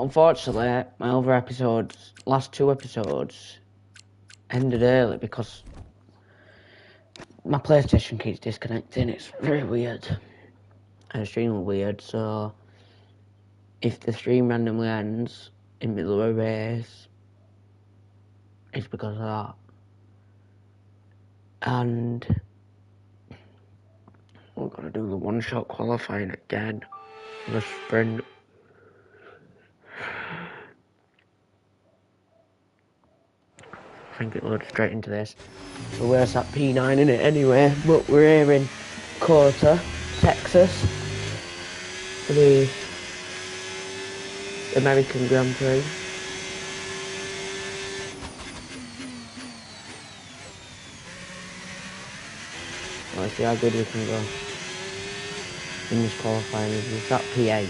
unfortunately, my other episodes, last 2 episodes, ended early because my PlayStation keeps disconnecting. It's very weird. Extremely weird, so if the stream randomly ends in the middle of a race, it's because of that. And we're gonna do the one-shot qualifying again for the sprint. I think it loads straight into this. So where's that P9 in it anyway? But we're here in Cota, Texas, for the American Grand Prix. Let's see how good we can go in this qualifying. Is that P8?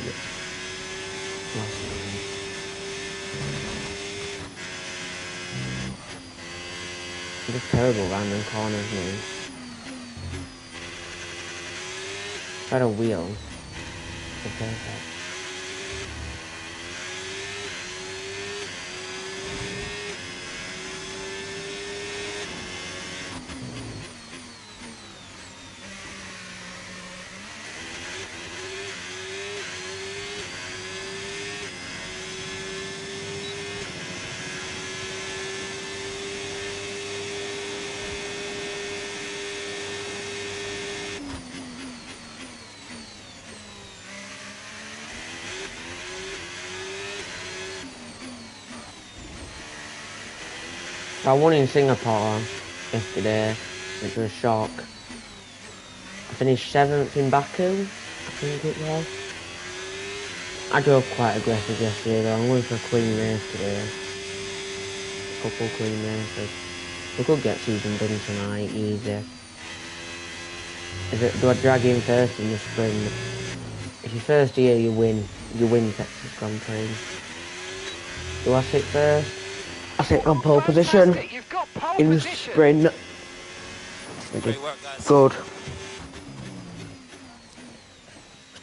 Just terrible random corners, man. Try a wheel. Okay. I won in Singapore yesterday, which was a shock. I finished 7th in Baku, I think it was. I drove quite aggressive yesterday though. I'm going for a clean race today. A couple clean races. We could get season done tonight, easy. Do I drag in first in the sprint? If you're first here, you win. You win Texas Grand Prix. Do I sit first? I sit on pole position in the sprint. Good.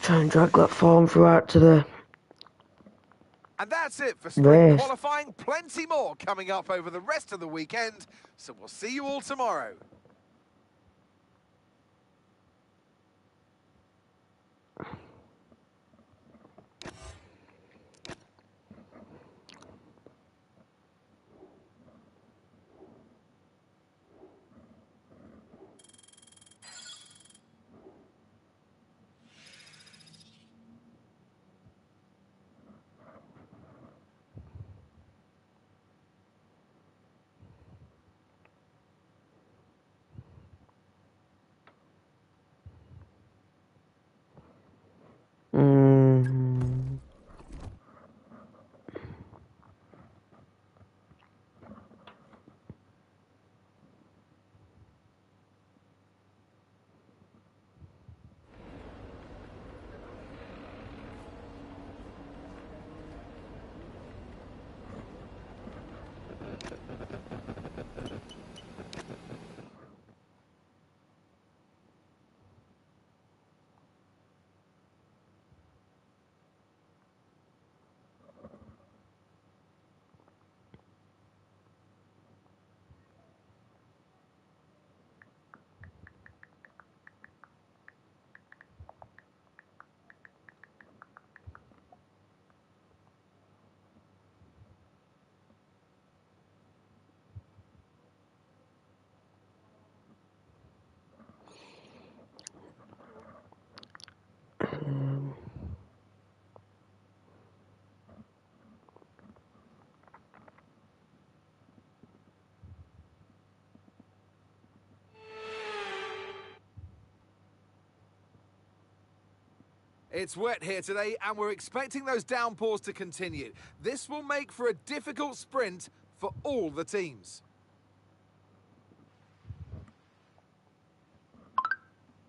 Try and drag that form throughout to the And that's it for sprint qualifying. Plenty more coming up over the rest of the weekend. So we'll see you all tomorrow. It's wet here today, and we're expecting those downpours to continue. This will make for a difficult sprint for all the teams.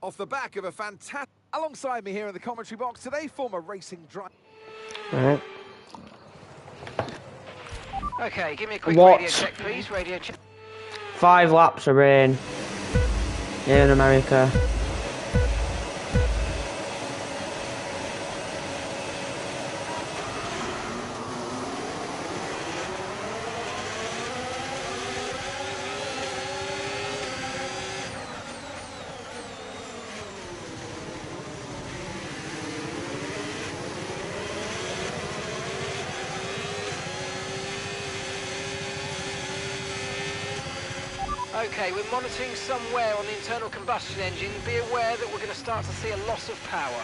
Off the back of a fantastic... Alongside me here in the commentary box today, former racing driver... Right. Okay, give me a quick radio check, please. Radio check. 5 laps of rain here in America. Okay, we're monitoring some wear on the internal combustion engine. Be aware that we're going to start to see a loss of power.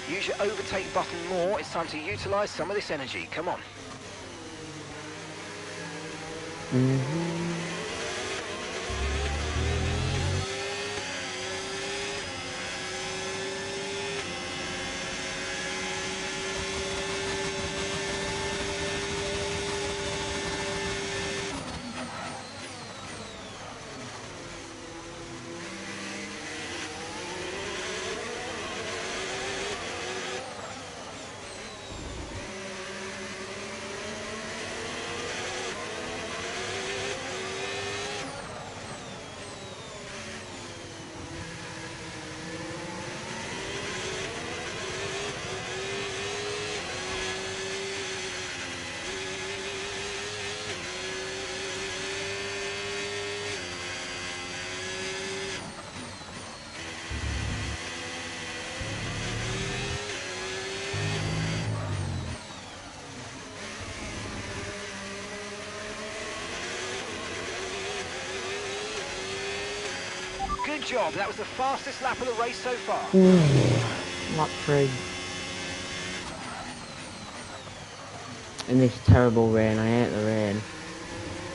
Use your overtake button more. It's time to utilise some of this energy. Come on. Good job. That was the fastest lap of the race so far. Lap 3. In this terrible rain, I hate the rain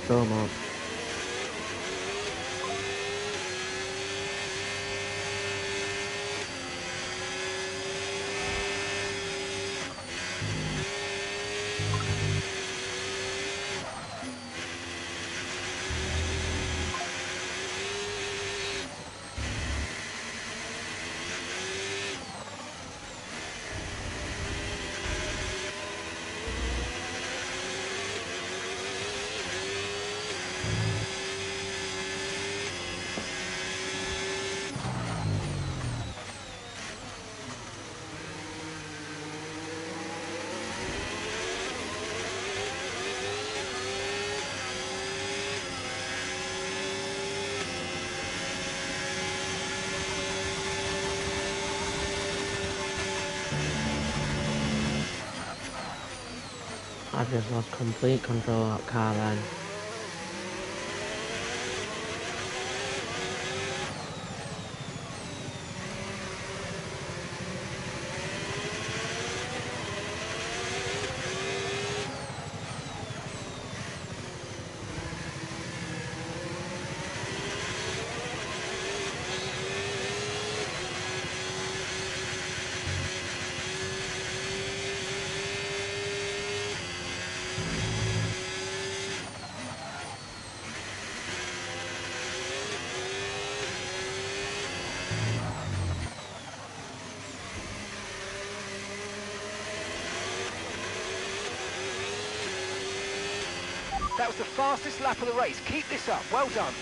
so much. I've just lost complete control of that car then. That was the fastest lap of the race. Keep this up. Well done.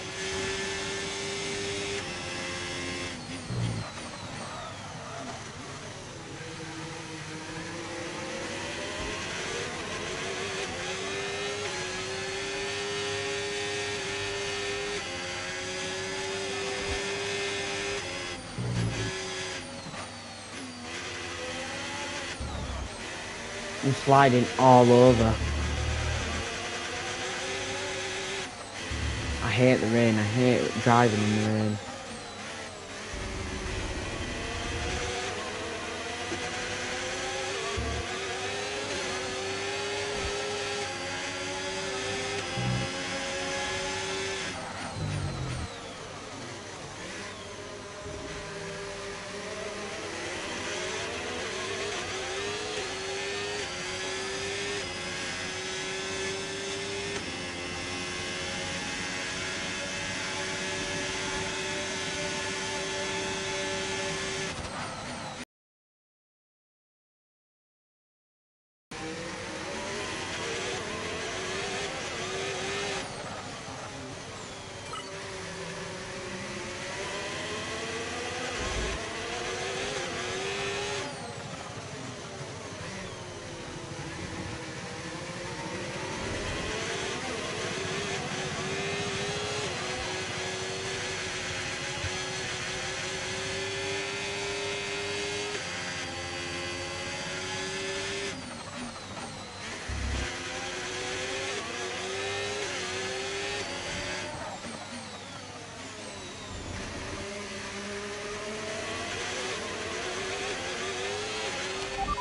I'm sliding all over. I hate the rain. I hate driving in the rain.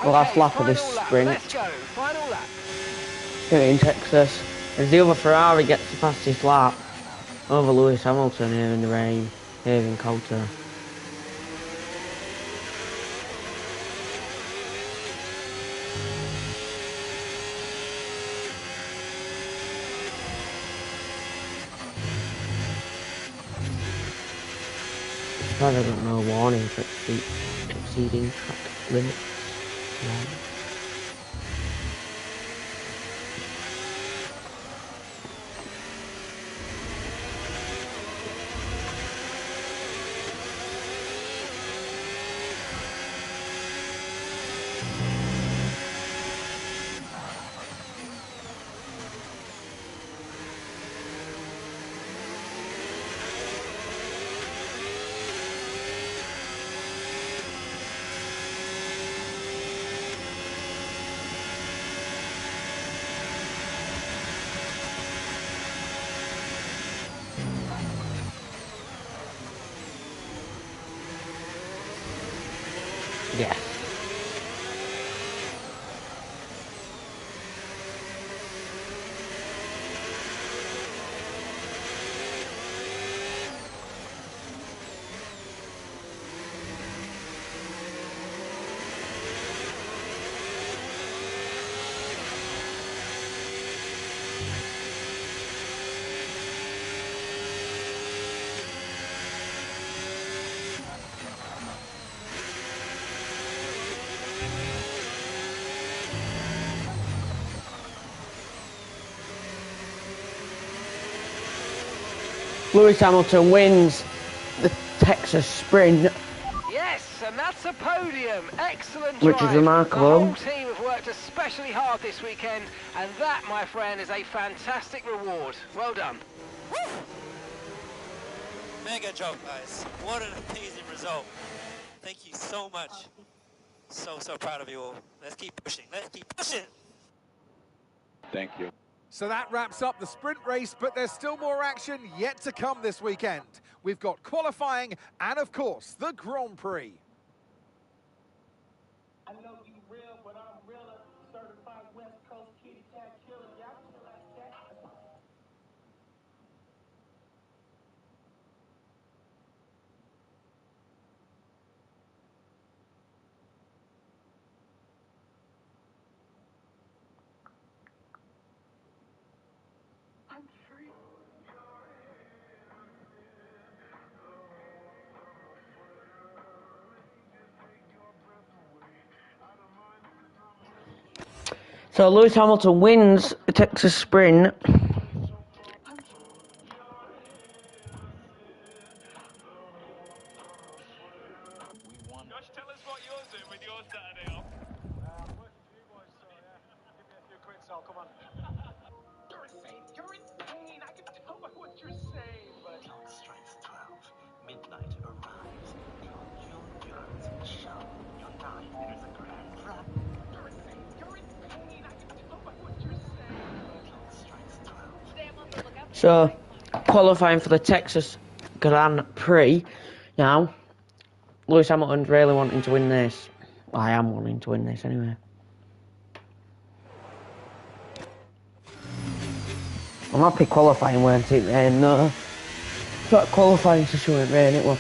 The last lap of this sprint. Let's go. Final lap. In Texas, as the other Ferrari gets the fastest lap over Lewis Hamilton here in the rain, here in Coulter. I got no warning for exceeding track limits. Yeah. Yeah. Lewis Hamilton wins the Texas Sprint. Yes, and that's a podium. Excellent drive. Which is remarkable. The whole team have worked especially hard this weekend, and that, my friend, is a fantastic reward. Well done. Mega job, guys. What an amazing result. Thank you so much. So proud of you all. Let's keep pushing. Let's keep pushing. Thank you. So that wraps up the sprint race, but there's still more action yet to come this weekend. We've got qualifying and, of course, the Grand Prix. I know you real, but I'm realer. Certified West Coast kitty cat killer. Y'all feel like that? I'm free. So Lewis Hamilton wins the Texas Sprint your Saturday off. I'm working for you boys, so yeah. Give me a few quid, so come on. You're insane. You're in pain. I can tell by what you're saying, but... Clock strikes 12. Midnight arrives. Clock joins the show. Your 9 enters a grand rap. You're insane. You're in pain. I can tell by what you're saying, but... Clock strikes 12. So, qualifying for the Texas Grand Prix. Now, Lewis Hamilton's really wanting to win this. Well, I am wanting to win this anyway. I'm happy qualifying weren't it rain though. But qualifying to show it rain, it was.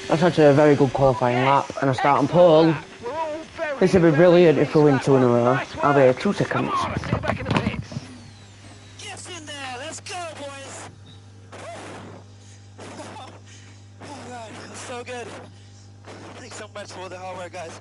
That's actually a very good qualifying lap and a start on pole. This would be brilliant if we win 2 in a row. I'll be here 2 seconds. See you back in the pits. Get in there. Let's go, boys. Oh God, that's so good. Thanks so much for the hard work, guys.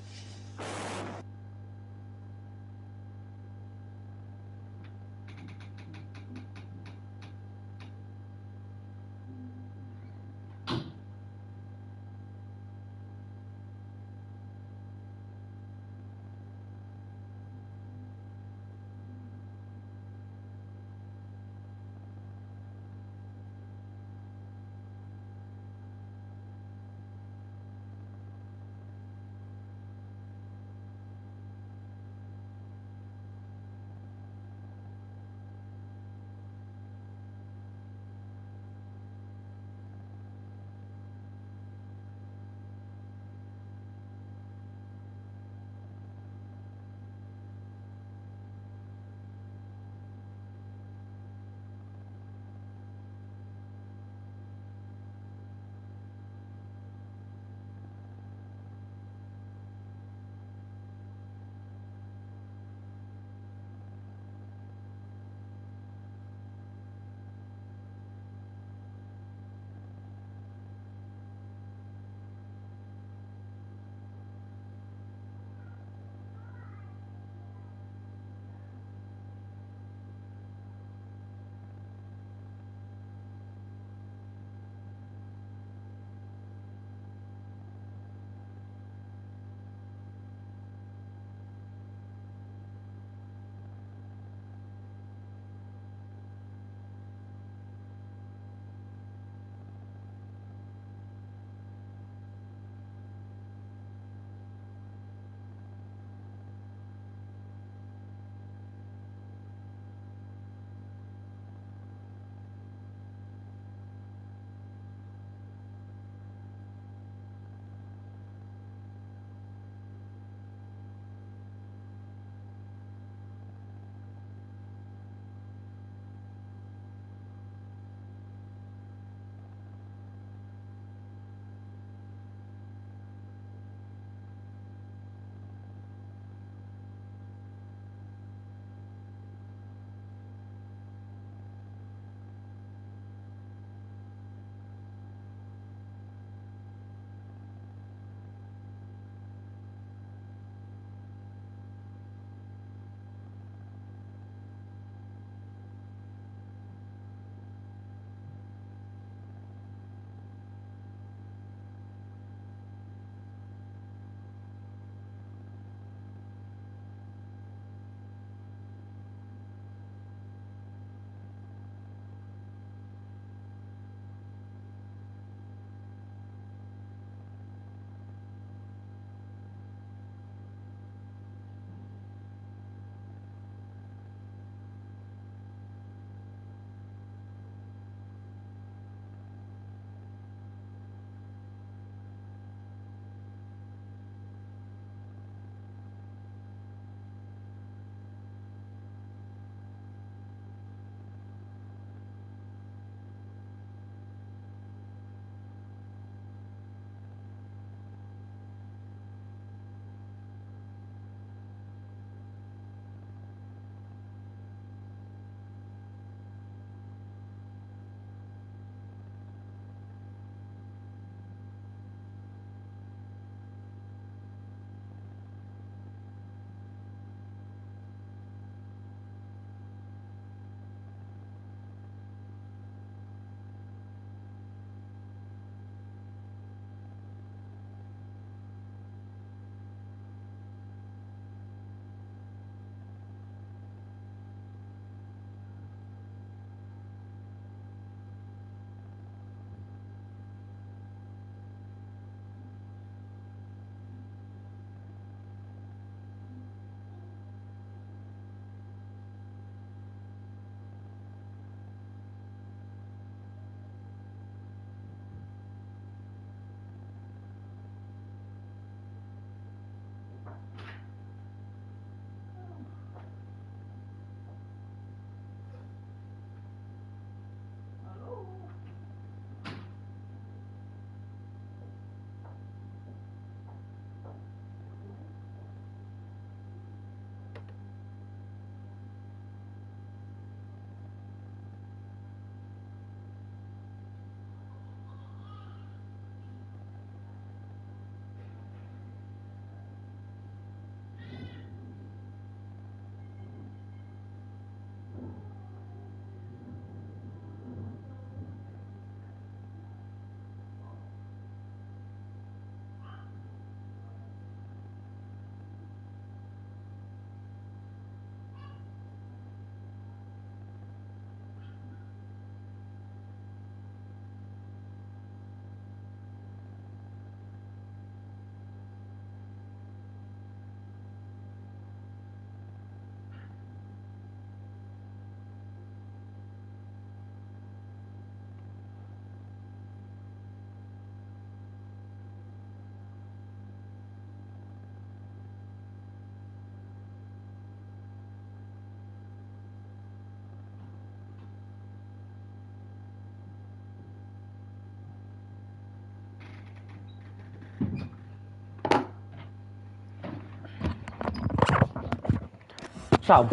So,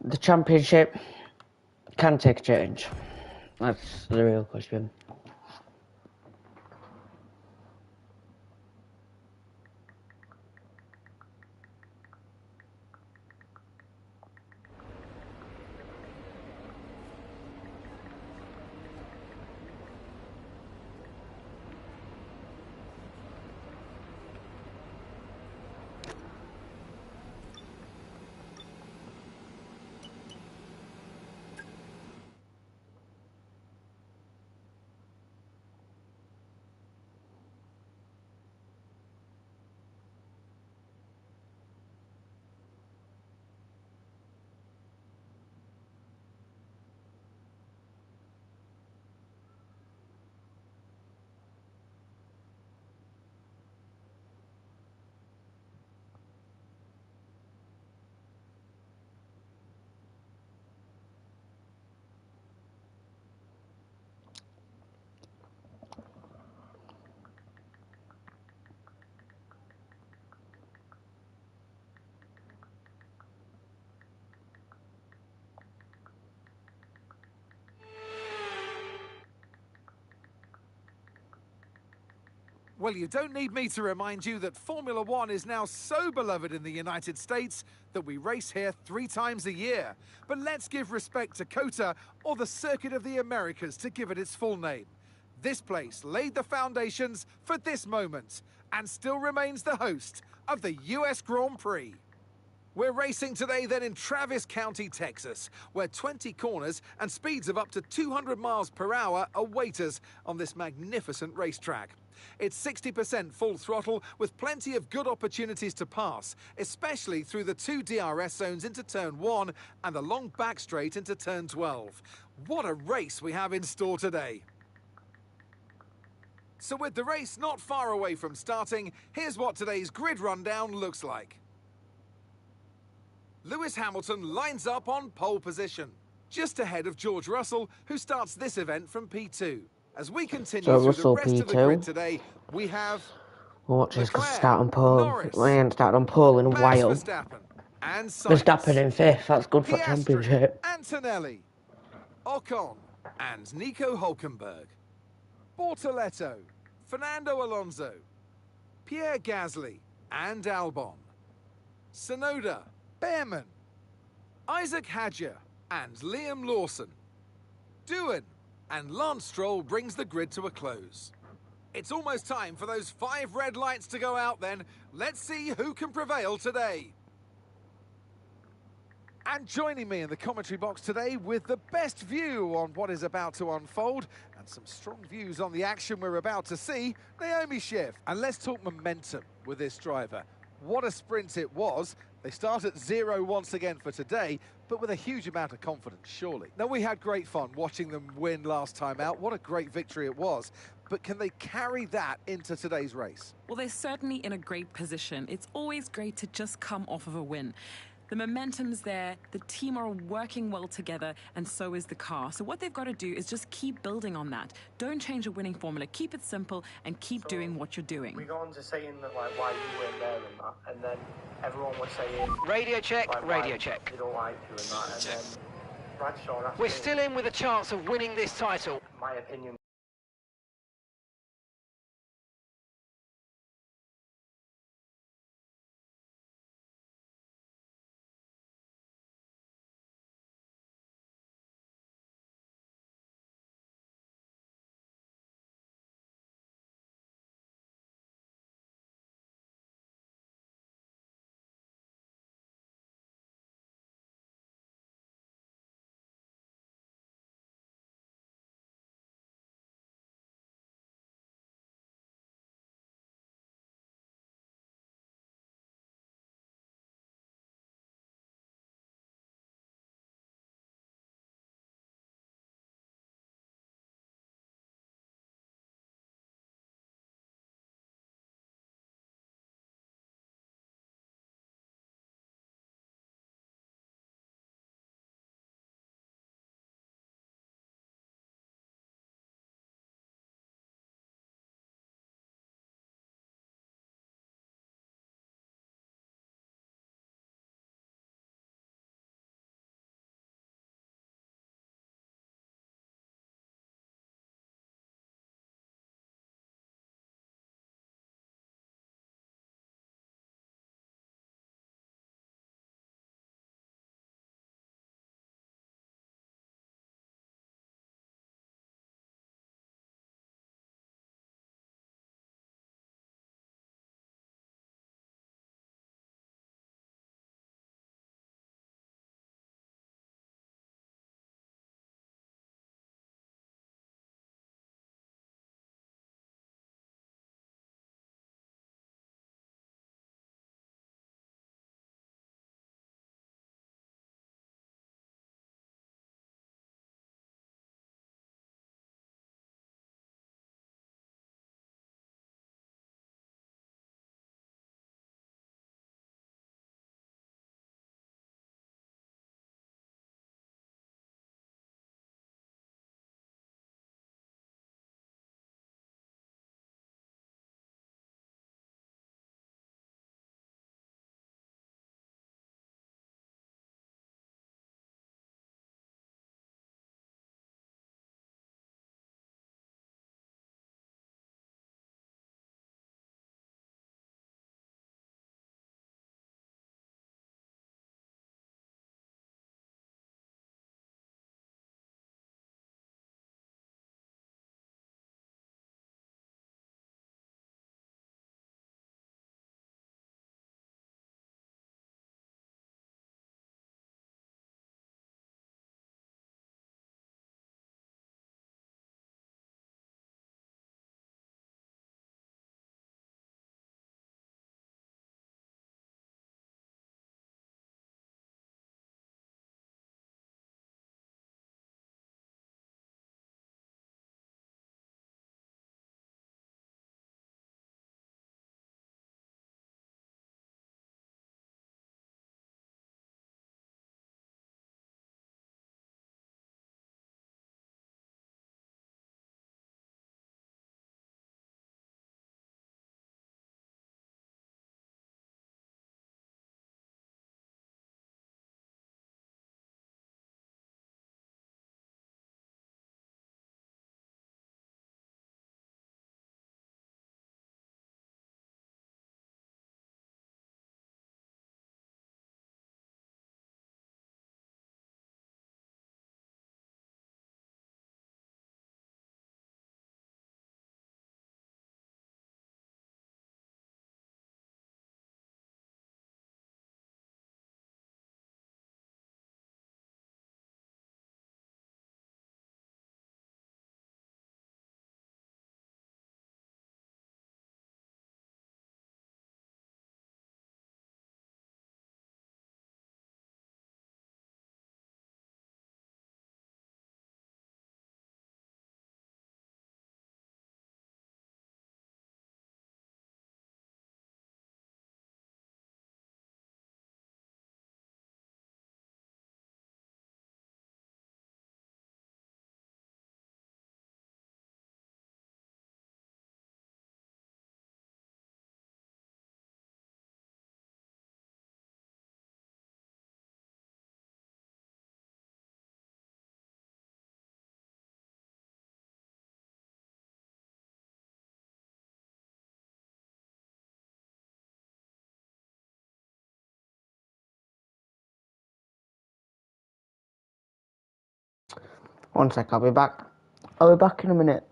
the championship can take a change. That's the real question. Well, you don't need me to remind you that Formula One is now so beloved in the United States that we race here 3 times a year. But let's give respect to COTA, or the Circuit of the Americas, to give it its full name. This place laid the foundations for this moment and still remains the host of the US Grand Prix. We're racing today then in Travis County, Texas, where 20 corners and speeds of up to 200 miles per hour await us on this magnificent racetrack. It's 60% full throttle with plenty of good opportunities to pass, especially through the 2 DRS zones into turn 1 and the long back straight into turn 12. What a race we have in store today. So with the race not far away from starting, here's what today's grid rundown looks like. Lewis Hamilton lines up on pole position, just ahead of George Russell, who starts this event from P2. As we continue So through Russell the rest of the grid P2. today, we have We'll watch this because Leclerc, start on pole. Norris, We ain't started on pole in a Max while. Verstappen, and Verstappen Sainz, in 5th. That's good for Piastri, championship. Antonelli, Ocon, and Nico Hulkenberg, Bortoletto, Fernando Alonso, Pierre Gasly, and Albon, Tsunoda, Behrman, Isaac Hadjar, and Liam Lawson. Doohan and Lance Stroll brings the grid to a close. It's almost time for those 5 red lights to go out then. Let's see who can prevail today. And joining me in the commentary box today with the best view on what is about to unfold and some strong views on the action we're about to see, Naomi Schiff. And let's talk momentum with this driver. What a sprint it was. They start at 0 once again for today, but with a huge amount of confidence, surely. Now, we had great fun watching them win last time out. What a great victory it was. But can they carry that into today's race? Well, they're certainly in a great position. It's always great to just come off of a win. The momentum's there, the team are working well together, and so is the car. So what they've got to do is just keep building on that. Don't change a winning formula. Keep it simple and keep doing what you're doing. We go on to saying that, like, why you weren't there and that, and then everyone was saying... Radio check, like, radio check. They don't like you and that, and then Bradshaw asked We're me, still in with a chance of winning this title. my opinion One sec, I'll be back. I'll be back in a minute.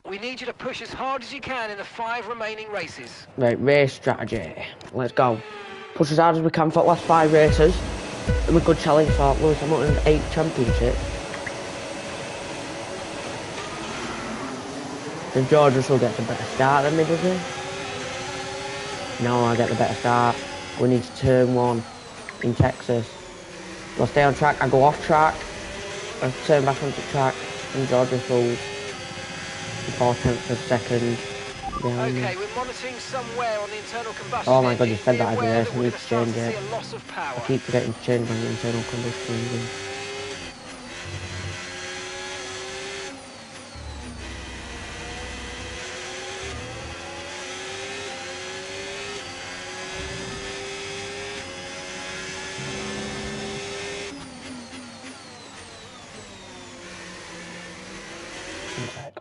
We need you to push as hard as you can in the 5 remaining races. Right, race strategy. Let's go. Push as hard as we can for the last 5 races. And we could challenge for Lewis Hamilton's 8th championship. Then George Russell gets a better start than me, does he? No, I get the better start. We need to turn 1 in Texas. I'll stay on track, I go off track. I turn back onto track. And George Russell's 4/10 of a second. Okay, we're monitoring somewhere on the internal combustion. Oh my god, you engine. said that Be over aware there, that so I we're need going to to start change to it. see a loss of power. I keep forgetting to change my internal combustion engine. One sec.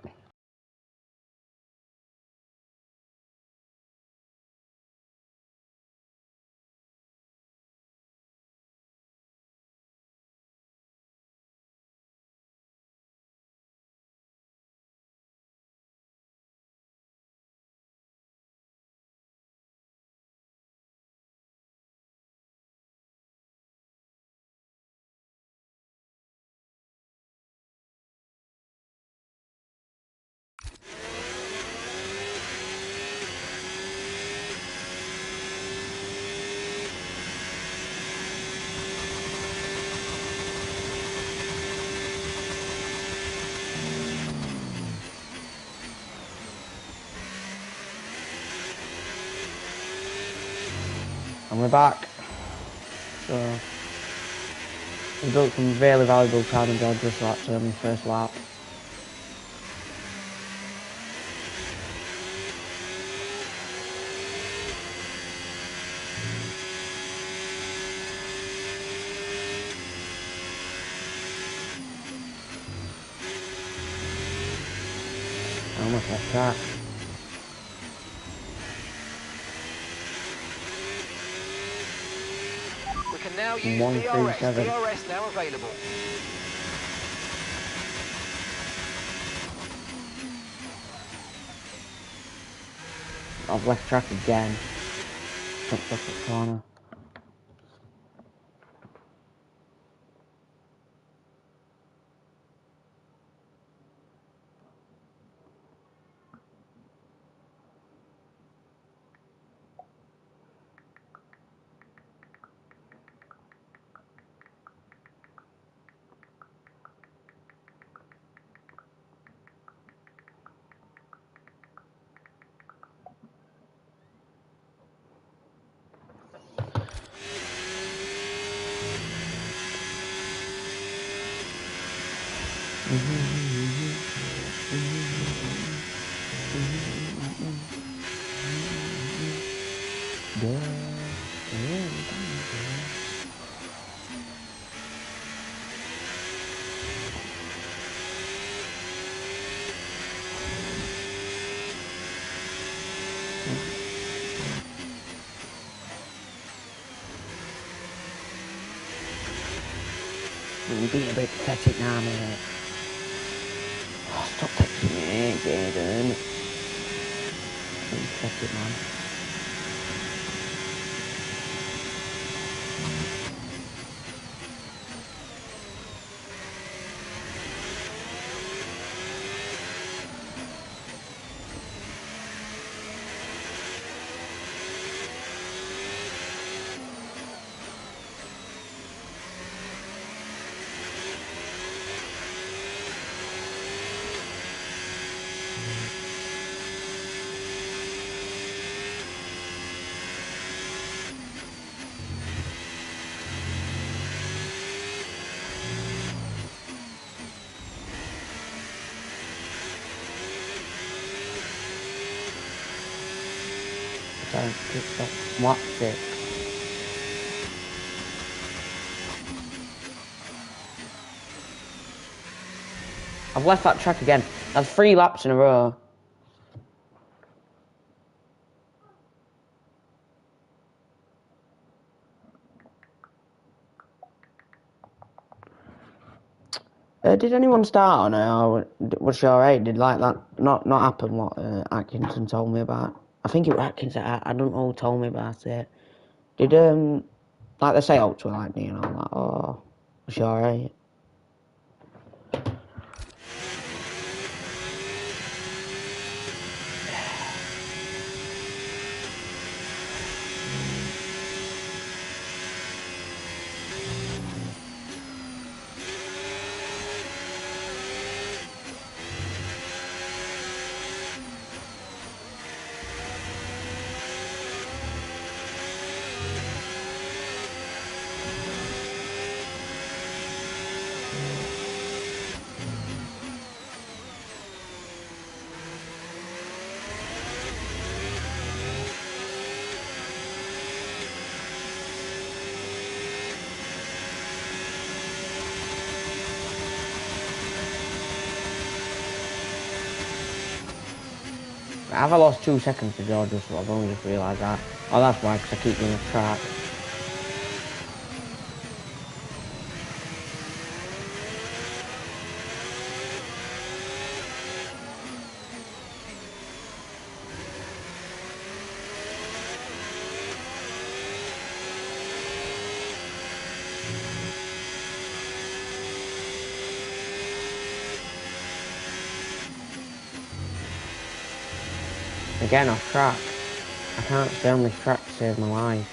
And we're back. So we built some really valuable time on George Russell actually on the first lap. Almost off track. can now use 137. DRS now available. I've left track again. Jumped off the corner. I'm being a bit pathetic now, mate. Oh, stop texting me, Jaden. I'm pathetic, man. What? Six. I've left that track again. That's 3 laps in a row. Did anyone start on it, or was she alright? Did like that not happen? What Atkinson told me about? I think it was Atkinson. I don't know who told me about it. Did like they say out to her like me and all that? Oh, was she alright? Have I lost 2 seconds to George Russell? I've only just realised that. Oh, that's why, because I keep doing the track. Again, off track. I can't stay on this track to save my life.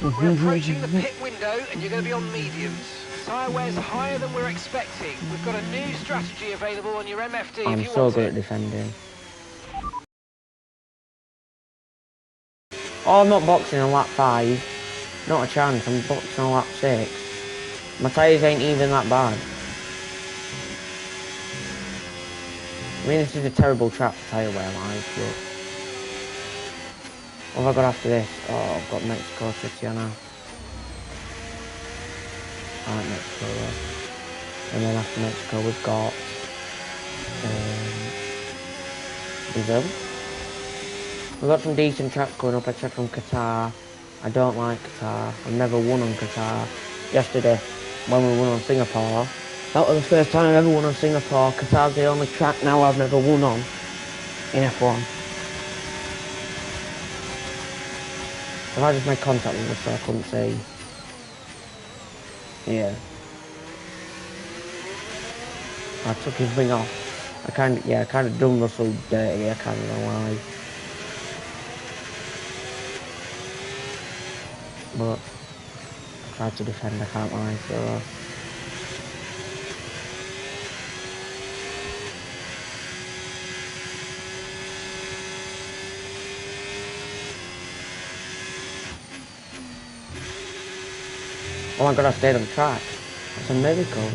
We're approaching the pit window and you're going to be on mediums. Tyre wear's higher than we're expecting. We've got a new strategy available on your MFD I'm if you so want good it. at defending. Oh, I'm not boxing on lap 5. Not a chance, I'm boxing on lap 6. My tyres ain't even that bad. I mean, this is a terrible track for tyre wear wise, but... What have I got after this? Oh, I've got Mexico City on now. I like Mexico though. And then after Mexico we've got... Brazil. We've got some decent tracks going up, except from Qatar. I don't like Qatar. I've never won on Qatar. Yesterday, when we won on Singapore, that was the first time I've ever won on Singapore. Qatar's the only track now I've never won on in F1. If I just made contact with her so I couldn't see. Yeah. I took his thing off. I kind of done Russell dirty, I can't know why. But I tried to defend, I can't lie, so... Oh my god, I stayed on track. That's a miracle.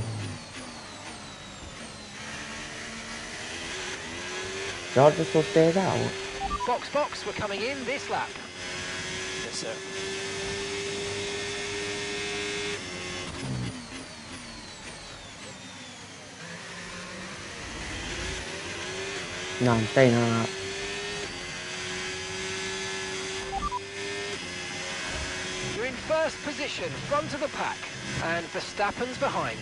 George Russell stayed out. Box, we're coming in this lap. Yes, sir. No, I'm staying out. You're in first position, front of the pack, and Verstappen's behind.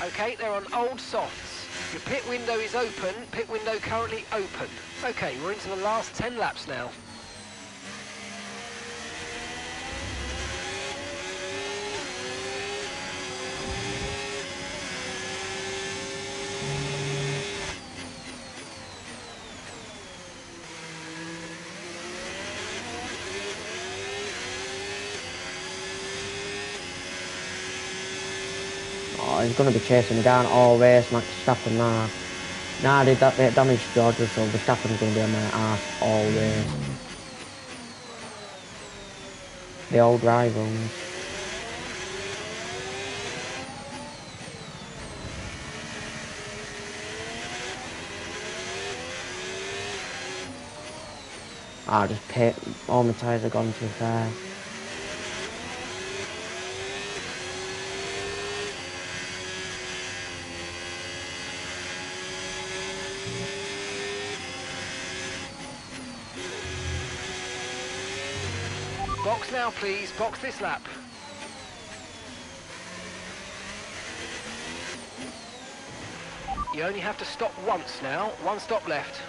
Okay, they're on old softs. Your pit window is open, pit window currently open. Okay, we're into the last 10 laps now. Oh, he's going to be chasing me down all race, Max Verstappen now. Nah, I did that bit of damage to George Russell. Verstappen's going to be on my ass all race. The old rivals. Ah, just pit. All my tyres are gone too far. Box now, please. Box this lap. You only have to stop once now. One stop left.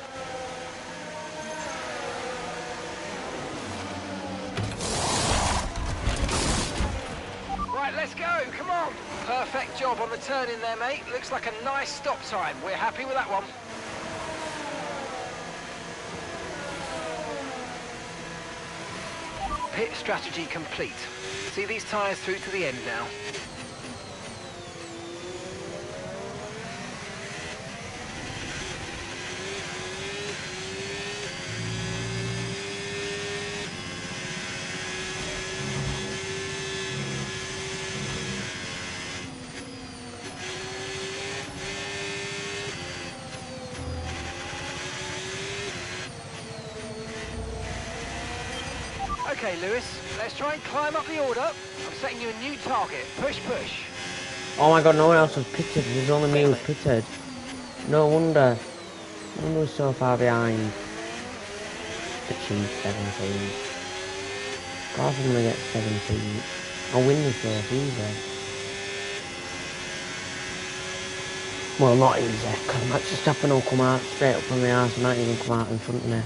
Right, let's go. Come on. Perfect job on the turn in there, mate. Looks like a nice stop time. We're happy with that one. Pit strategy complete. See these tyres through to the end now. Okay, Lewis, let's try and climb up the order. I'm setting you a new target. Push, push. Oh my god, no one else was pitted. There's only me who was pitted. No wonder. No wonder we're so far behind. Achieve 17. Of course I'm gonna get 17. I'll win this race easy. Well, not easy, because Max Verstappen will come out straight up on my arse and might even come out in front of me.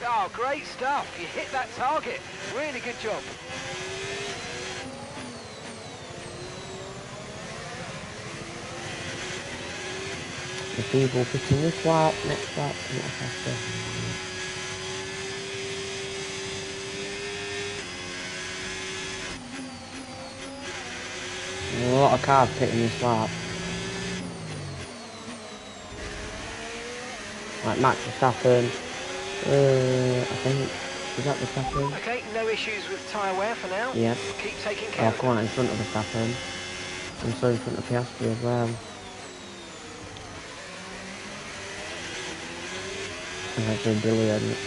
Oh, great stuff. You hit that target. Really good job. The people pitting this lap, next lap, and what's after. There's a lot of cars pitting this lap. Like Max Verstappen. I think, is that Verstappen? Okay, no issues with tyre wear for now. Yep. Keep taking care Oh, of come on, in front of Verstappen. And so in front of Piastri as well. That's actually brilliant.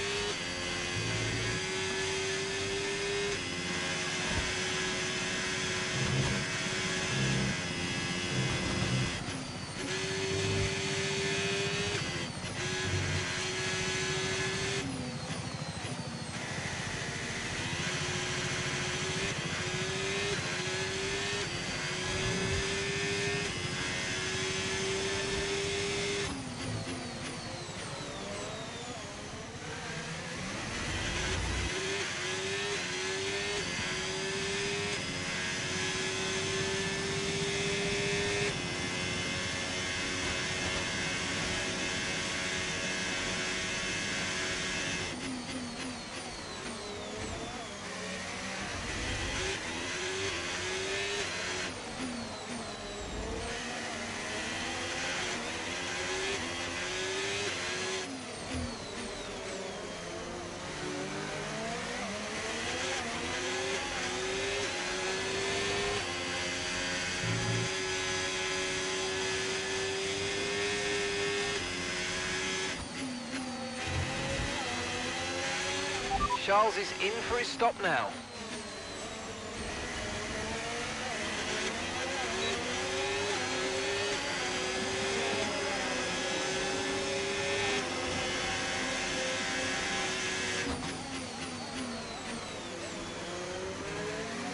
Charles is in for his stop now.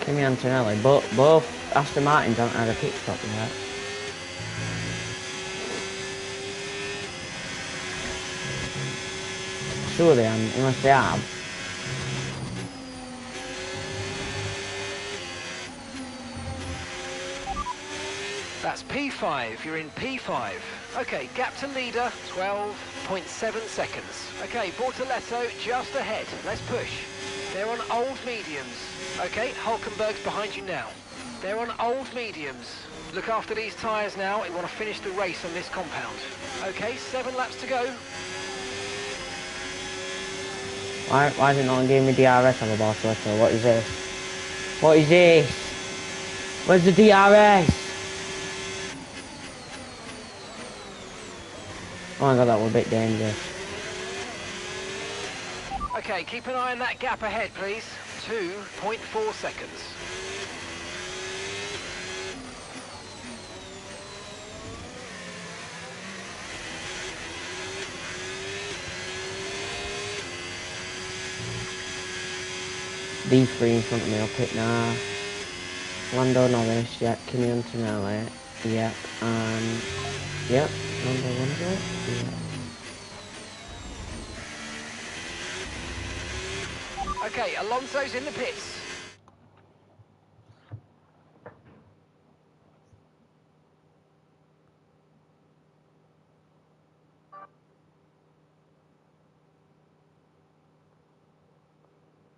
Kimi Antonelli, both Aston Martins haven't had a pit stop yet. Sure they haven't, unless they have. That's P5, you're in P5. Okay, gap to leader, 12.7 seconds. Okay, Bortoletto just ahead, let's push. They're on old mediums. Okay, Hulkenberg's behind you now. They're on old mediums. Look after these tyres now, we want to finish the race on this compound. Okay, 7 laps to go. Why is it not giving me DRS on the Bartoletto? What is this? What is this? Where's the DRS? Oh my god, that was a bit dangerous. Okay, keep an eye on that gap ahead, please. 2.4 seconds. D3 in front of me, I'll pick now. Lando Norris, yep, Kimi Antonelli, yep, and yep, Lando, yep. Okay, Alonso's in the pits.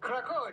Krakow.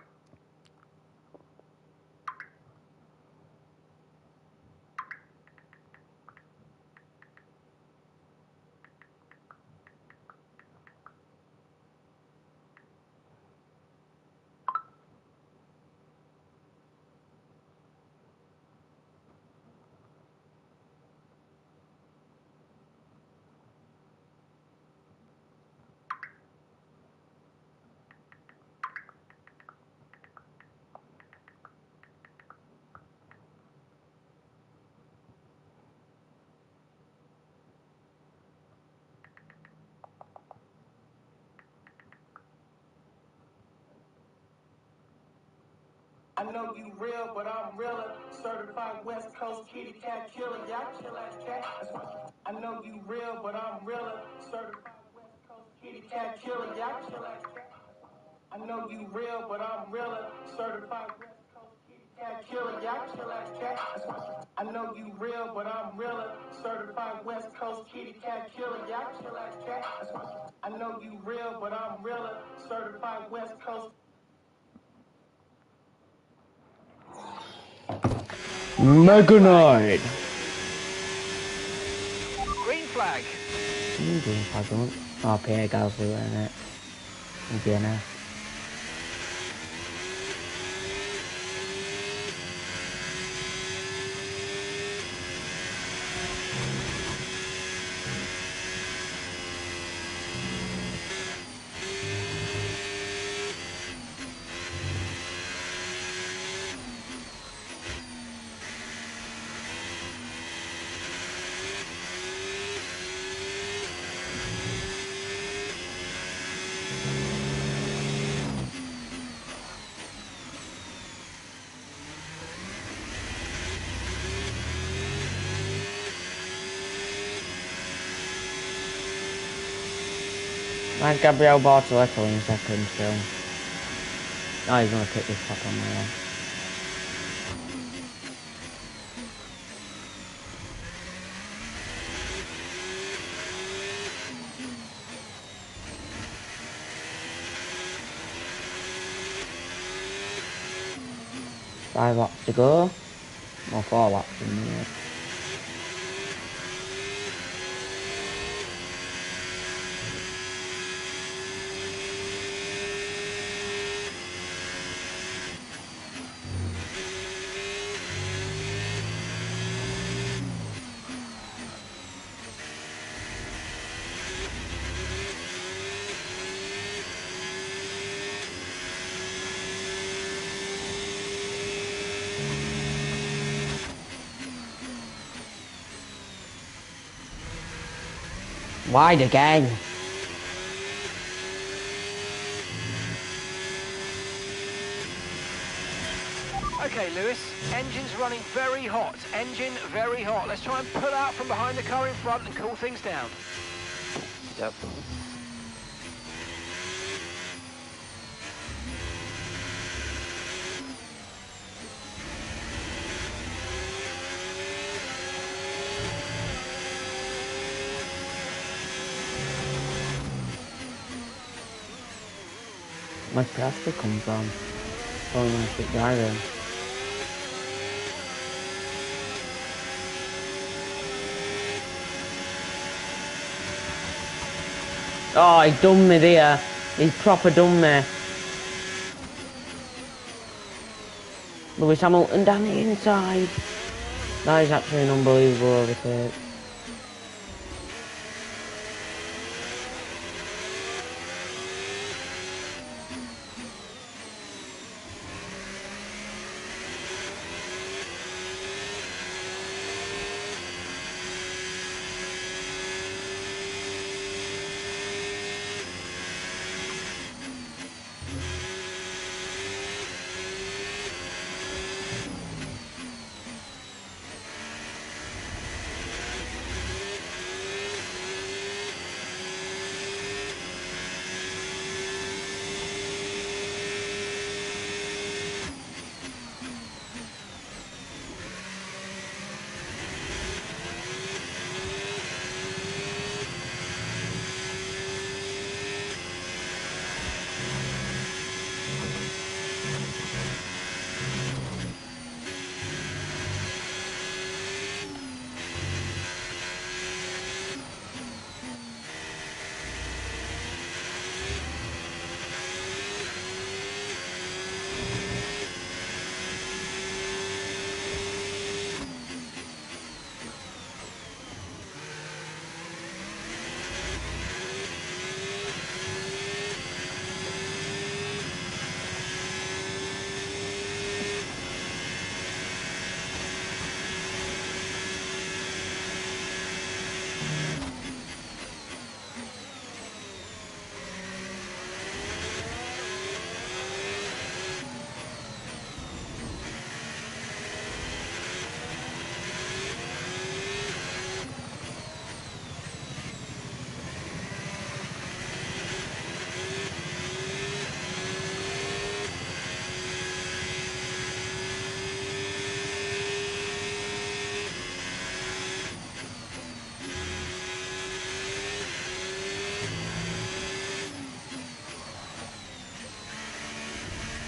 I know you real, but I'm realer. Certified West Coast kitty cat killer. Y'all chill as cat. I know you real, but I'm realer. Certified West Coast kitty cat killer. Y'all chill as cat. I know you real, but I'm realer. Certified West Coast kitty cat killer. Y'all chill as cat. I know you real, but I'm realer. Certified West Coast kitty cat killer. Y'all chill as cat. I know you real, but I'm realer. Certified West Coast. Meganite! Green flag. Green flag, don't. Oh, Pierre Gasly wearing it. DNF. Like Gabriel Bartoletto in second still. Oh, he's gonna pick this top on my own. Five laps to go. Or 4 laps in the minute. Wide again. Okay, Lewis, engine's running very hot. Engine very hot. Let's try and pull out from behind the car in front and cool things down. Yep. Where's plastic come from? Oh, my shit driving. Oh, he done me there. He's proper done me. Lewis Hamilton down the inside. That is actually an unbelievable overtake.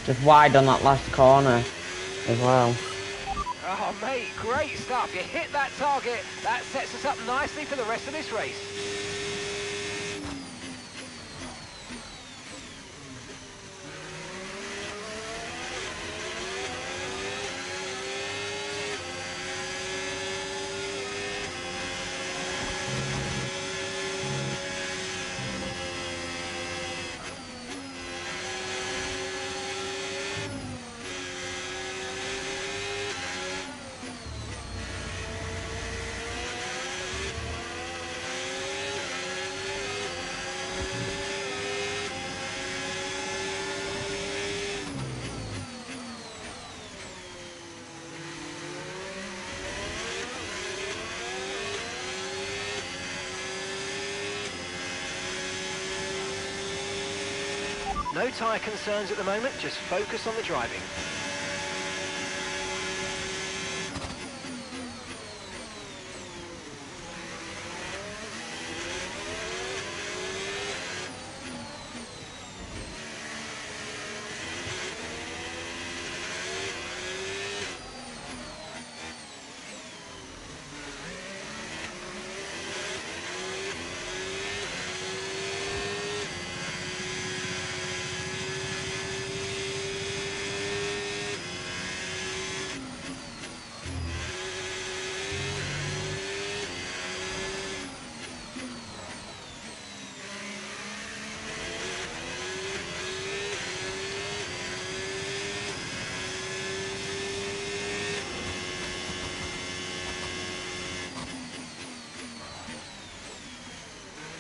Just wide on that last corner as well. Oh, mate, great stuff. You hit that target. That sets us up nicely for the rest of this race. No tyre concerns at the moment, just focus on the driving.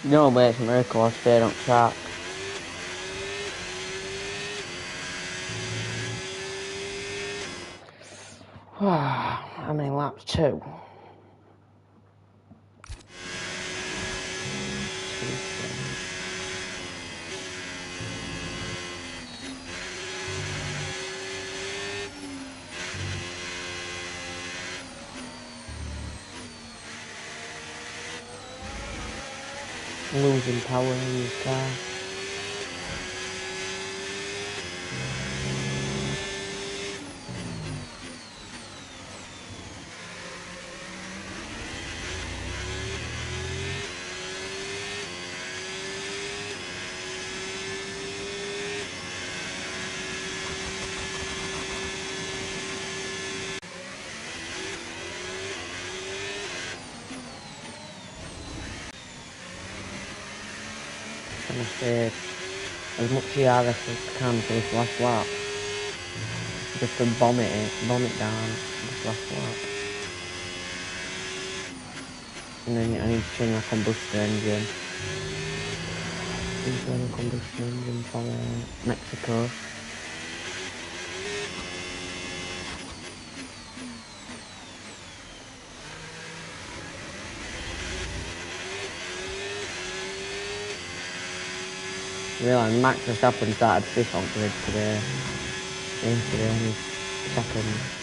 No, but it's a miracle I stayed on track. How many laps? 2. Losing power in this car. Trying to save as much ERS as I can for this last lap. Just to bomb it down this last lap. And then I need to change my combustion engine. Internal combustion engine from Mexico. Really, Max Verstappen started 5th on grid today. Yesterday on his 2nd.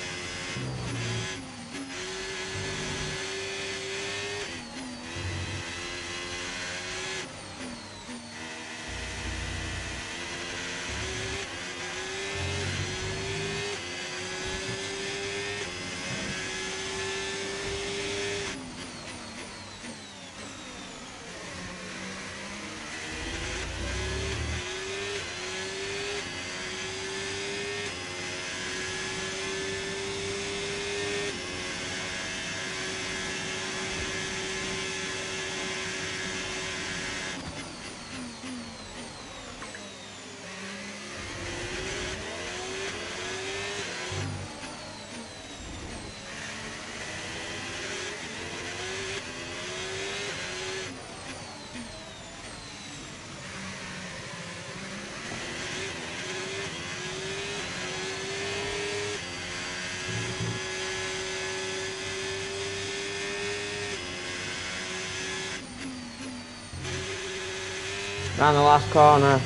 Round the last corner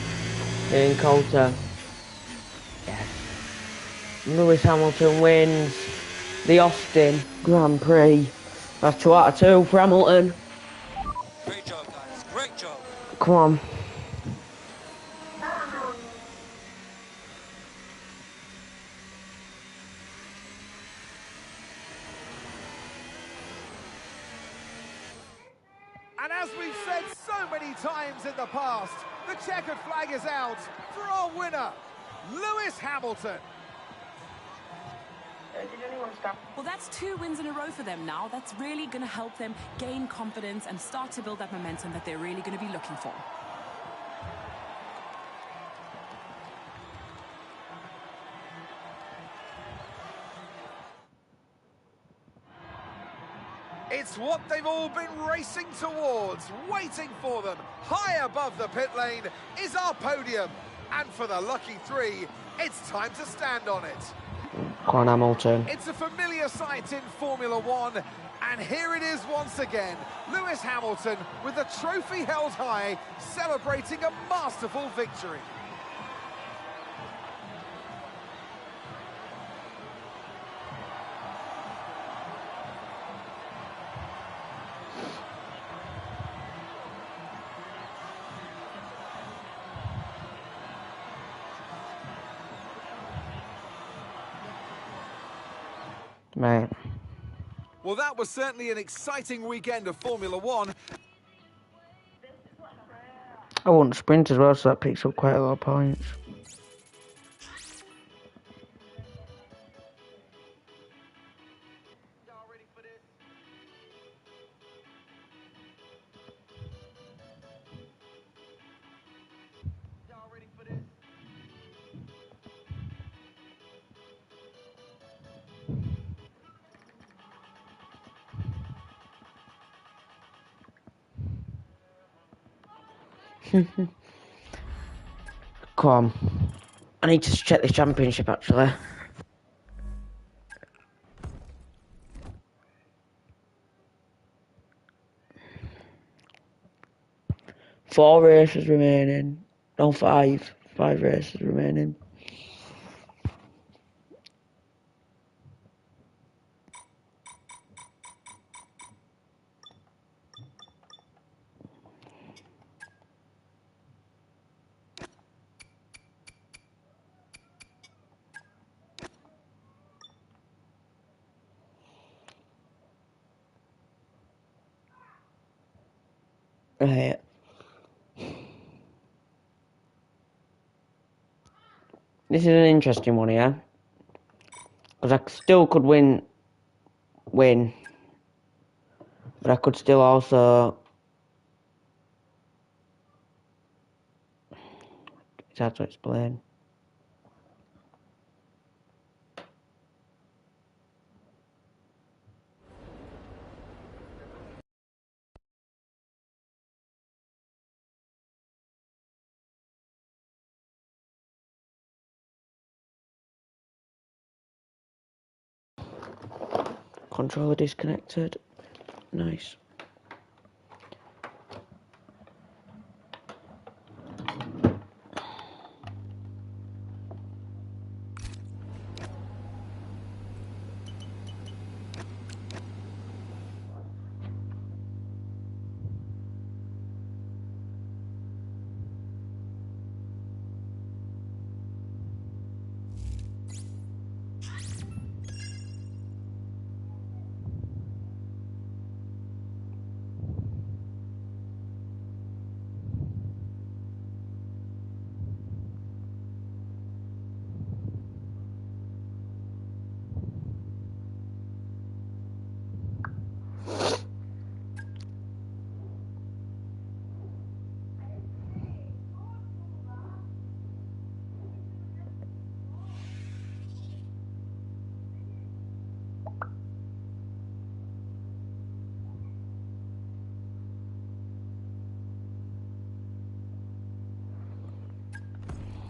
in Coulter. Yes. Lewis Hamilton wins the Austin Grand Prix. That's 2 out of 2 for Hamilton. Great job, guys. Great job. Come on. And as we've said so many times in the past, the checkered flag is out for our winner, Lewis Hamilton. Well, that's 2 wins in a row for them now. That's really going to help them gain confidence and start to build that momentum that they're really going to be looking for. It's what they've all been racing towards, waiting for them. High above the pit lane is our podium. And for the lucky 3, it's time to stand on it. Come on, Hamilton. It's a familiar sight in Formula One, and here it is once again. Lewis Hamilton, with the trophy held high, celebrating a masterful victory. Mate. Well, that was certainly an exciting weekend of Formula One. I want to sprint as well, so that picks up quite a lot of points. Come on. I need to check this championship actually. Four races remaining. No, five. 5 races remaining. Right. This is an interesting one here. Because I still could win. But I could still also... It's hard to explain. Controller disconnected. Nice.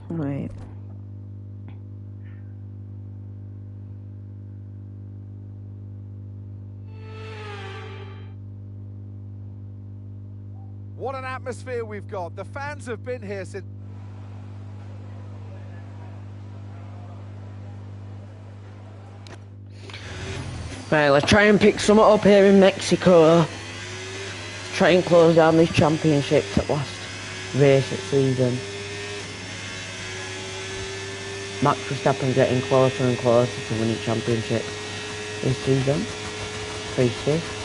Right. What an atmosphere we've got. The fans have been here since... Right, let's try and pick some up here in Mexico. Try and close down this championship at last race of season. Max Verstappen getting closer and closer to winning championship this season. 3-6.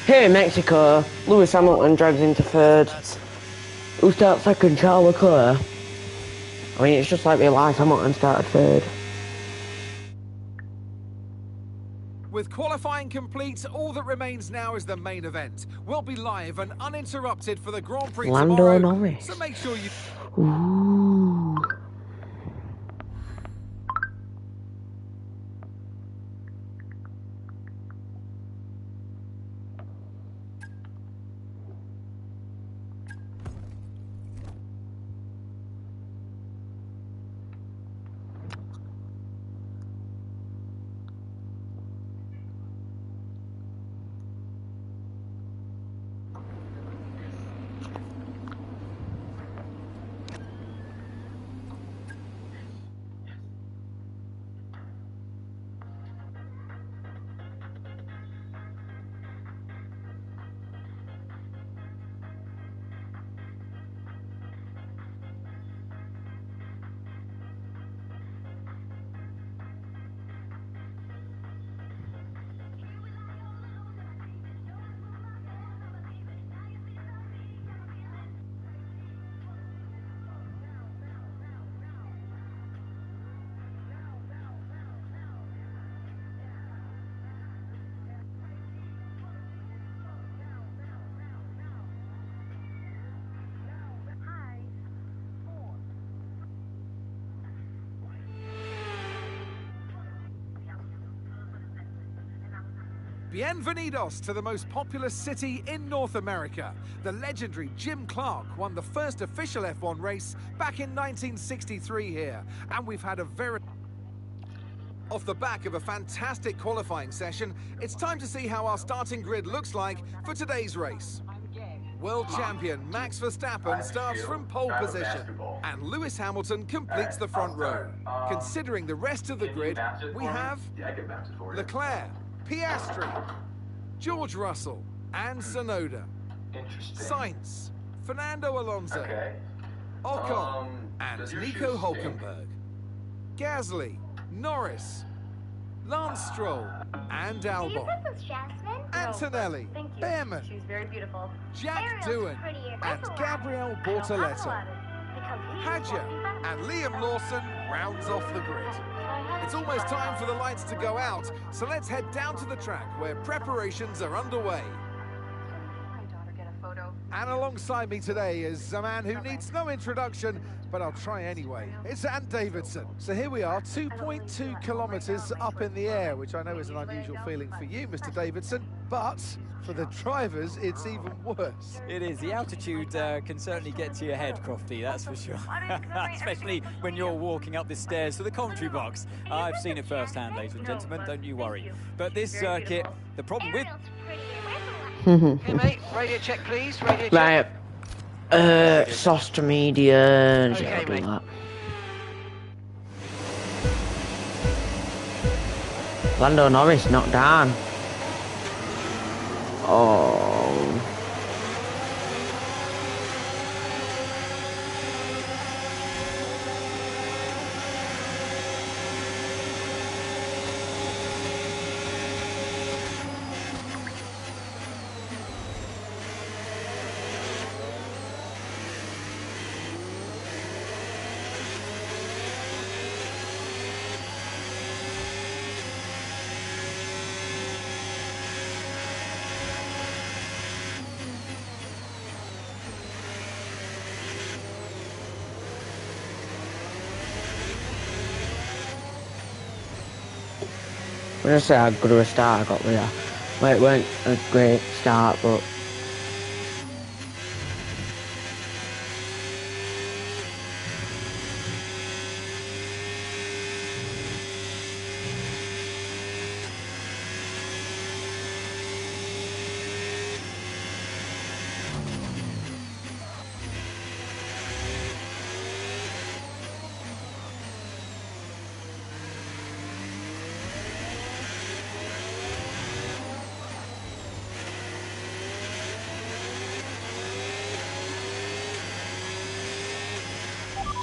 Here in Mexico, Lewis Hamilton drags into third. Who starts second? Charles Leclerc. I mean, it's just like real life. Hamilton started third. With qualifying complete, all that remains now is the main event. We'll be live and uninterrupted for the Grand Prix Lando tomorrow, Norris. so make sure you... Ooh. Bienvenidos to the most populous city in North America. The legendary Jim Clark won the first official F1 race back in 1963 here, and we've had a very... Off the back of a fantastic qualifying session, it's time to see how our starting grid looks like for today's race. World champion Max Verstappen starts from pole position, and Lewis Hamilton completes the front row. Considering the rest of the grid, we have Leclerc, Piastri, George Russell, and Tsunoda, Sainz, Fernando Alonso, Ocon, and Nico Hulkenberg, Gasly, Norris, Lance Stroll, and Albon, Antonelli, Behrman, Jack Doohan, and Gabriel Bortoleto. Hadja and Liam Lawson rounds off the grid. It's almost time for the lights to go out, so let's head down to the track where preparations are underway. And alongside me today is a man who needs no introduction, but I'll try anyway. It's Ant Davidson. So here we are, 2.2 kilometres up in the air, which I know is an unusual feeling for you, Mr. Davidson, but for the drivers, it's even worse. It is. The altitude can certainly get to your head, Crofty, that's for sure. Especially when you're walking up the stairs to the commentary box. I've seen it firsthand, ladies and gentlemen, don't you worry. But this circuit, the problem with... Okay, mate, radio check, please. Radio check. Right. Sauce to medium. Okay, Yeah, I'll do mate. that. Lando Norris knocked down. Oh. I'm gonna say how good of a start I got there. Well, it weren't a great start, but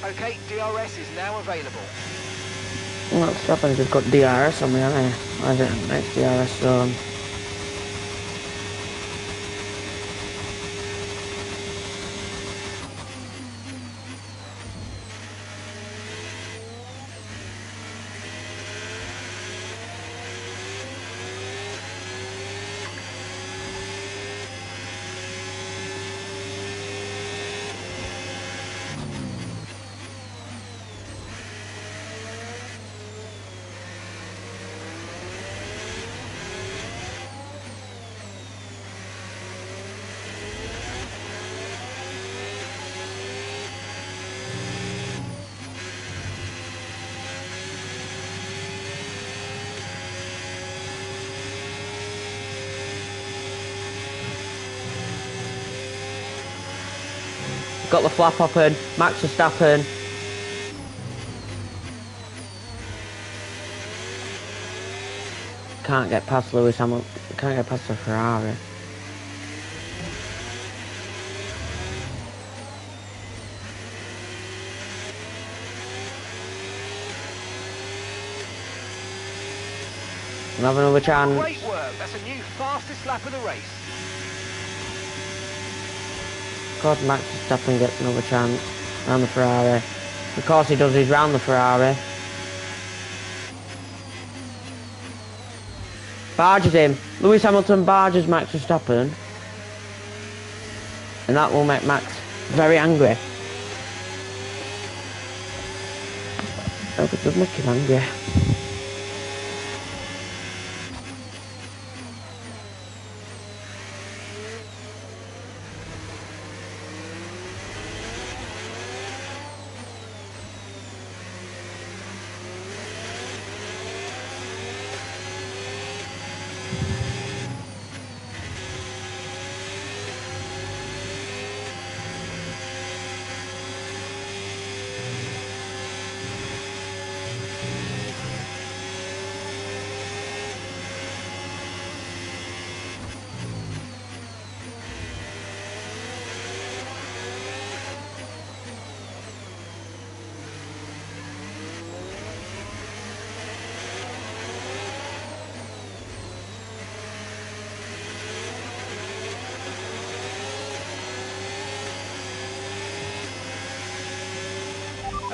Okay, DRS is now available. what's happened? Just got DRS on me, haven't I? I didn't make DRS zone. Got the flap open, Max Verstappen. Can't get past Lewis Hamilton, can't get past the Ferrari. We'll have another chance. Great work. That's a new fastest lap of the race. Of course Max Verstappen gets another chance round the Ferrari. Of course he does, he's round the Ferrari. Barges him. Lewis Hamilton barges Max Verstappen. And that will make Max very angry. Oh, it does make him angry.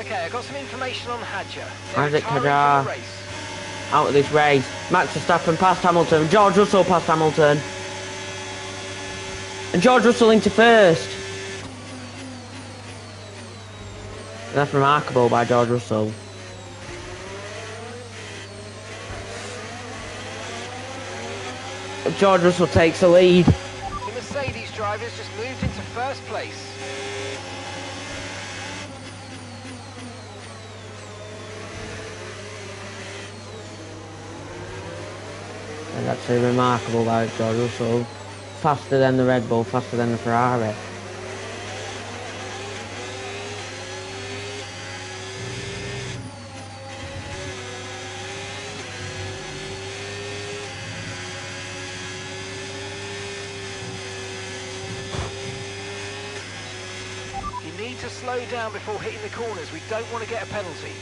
Okay, I got some information on Hadja. Isaac Hadjar out of this race. Max Verstappen past Hamilton. George Russell past Hamilton. And George Russell into first. That's remarkable by George Russell. George Russell takes the lead. The Mercedes drivers just moved into first place. And that's remarkable by George Russell. Faster than the Red Bull, faster than the Ferrari. You need to slow down before hitting the corners. We don't want to get a penalty.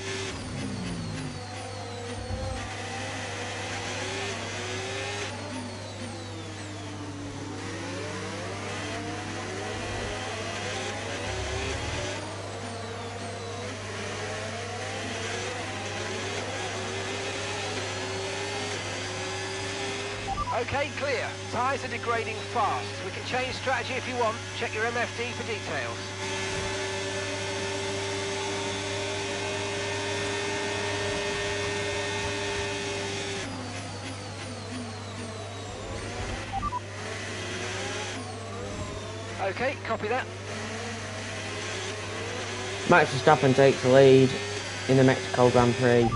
Okay, clear. Tyres are degrading fast. We can change strategy if you want. Check your MFD for details. Okay, copy that. Max Verstappen takes the lead in the Mexico Grand Prix.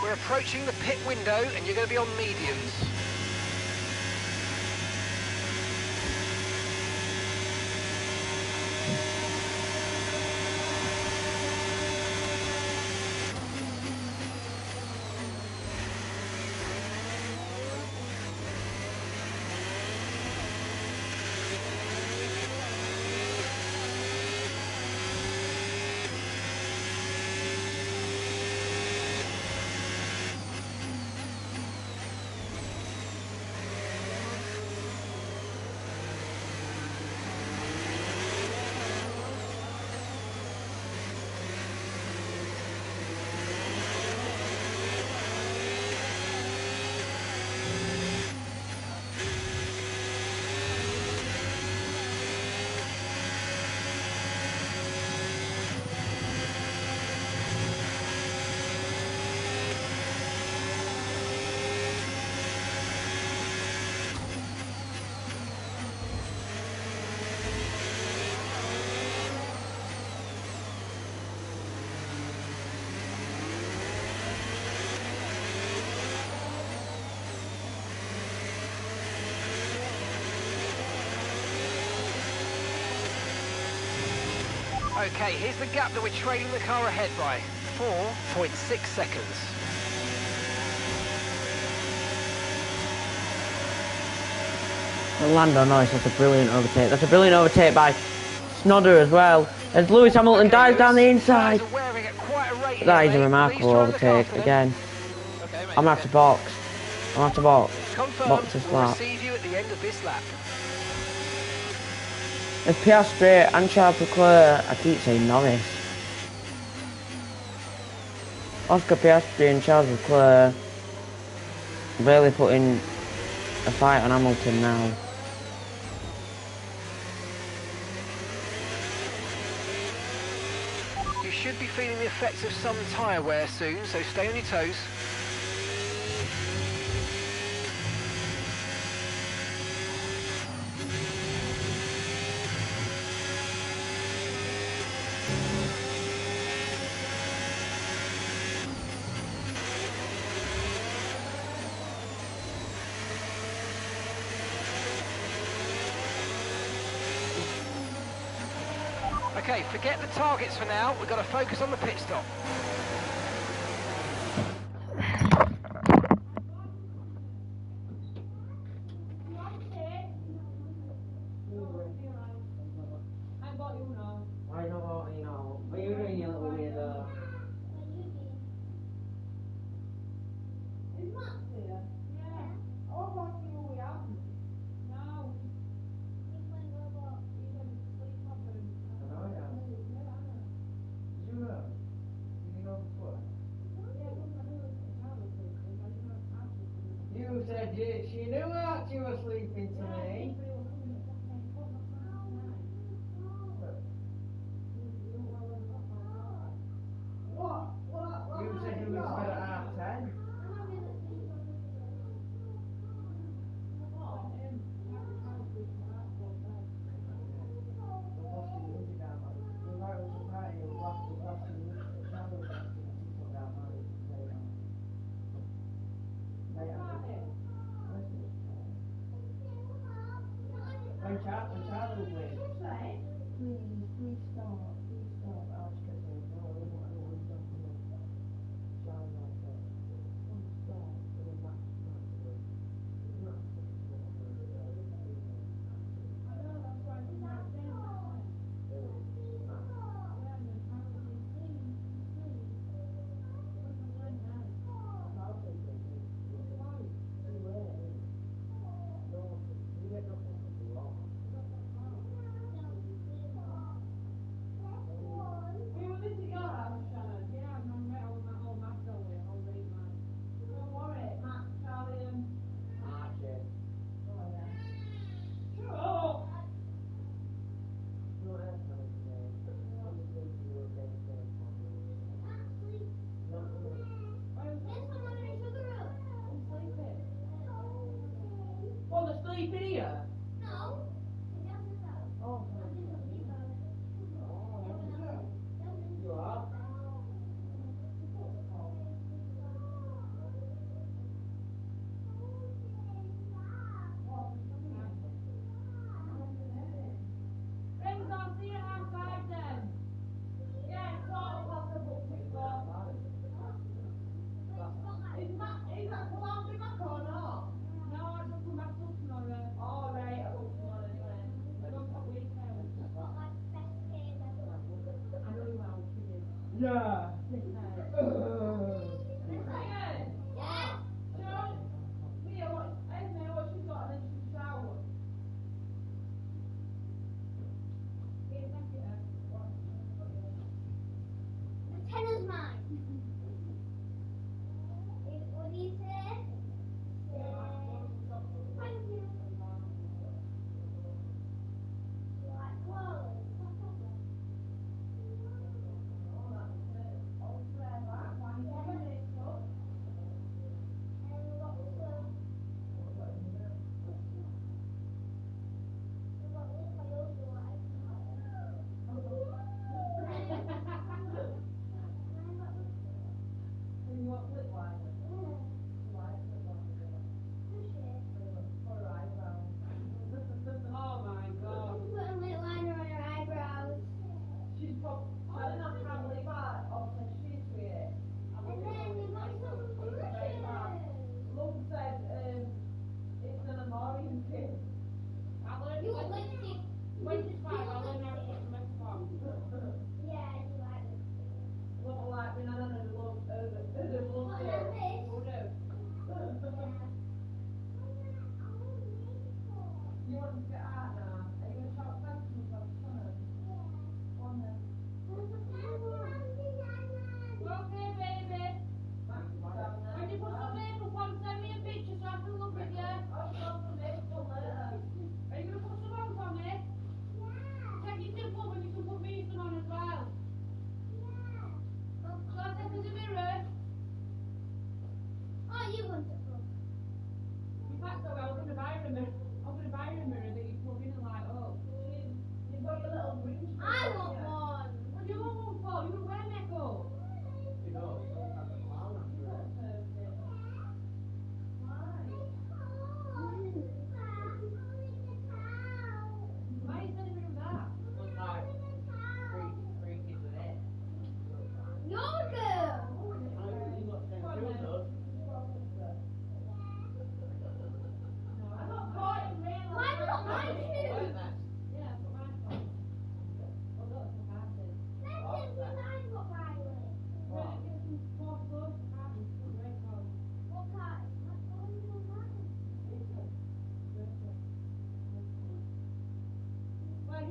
We're approaching the pit window and you're going to be on mediums. Okay, here's the gap that we're trailing the car ahead by. 4.6 seconds. Lando Norris, that's a brilliant overtake. That's a brilliant overtake by Snodder as well. As Lewis Hamilton dives down the inside. That is a remarkable overtake again. I'm gonna have to box. I'm gonna have to box. Box this lap. As Piastri and Charles Leclerc, I keep saying Norris. Oscar Piastri and Charles Leclerc really putting a fight on Hamilton now. You should be feeling the effects of some tyre wear soon, so stay on your toes. Okay, forget the targets for now. We've got to focus on the pit stop. I know, you know. What are you doing, you little weirdo? Is Max here? Yeah. Oh, I thought you were out. No. He's playing Roblox. He's in sleep problem. I know, yeah. Did you know? Did you know before? You said she knew that you were sleeping to me. What? You said you were to bed at 10:30. When Charlie was late. Please stop. I was just saying, no, I don't want to stop. Charlie like that. Stop. And then Max was like, it's not supposed to go on I know, that's why I'm not down. Oh, they're sleeping here? No. Oh. You are? Friends, I'll see you outside then. Yeah, it's all about the book before. Is that will I be back or not? No, I don't come back till tomorrow. All right, I will tomorrow anyway. I don't got weekend. I know you are, kidding. Yeah. Yeah. Sure. Mia, what she's got and then she's shower. Yeah, thank you. The tenner's mine. What do you say? Thank you. You like clothes?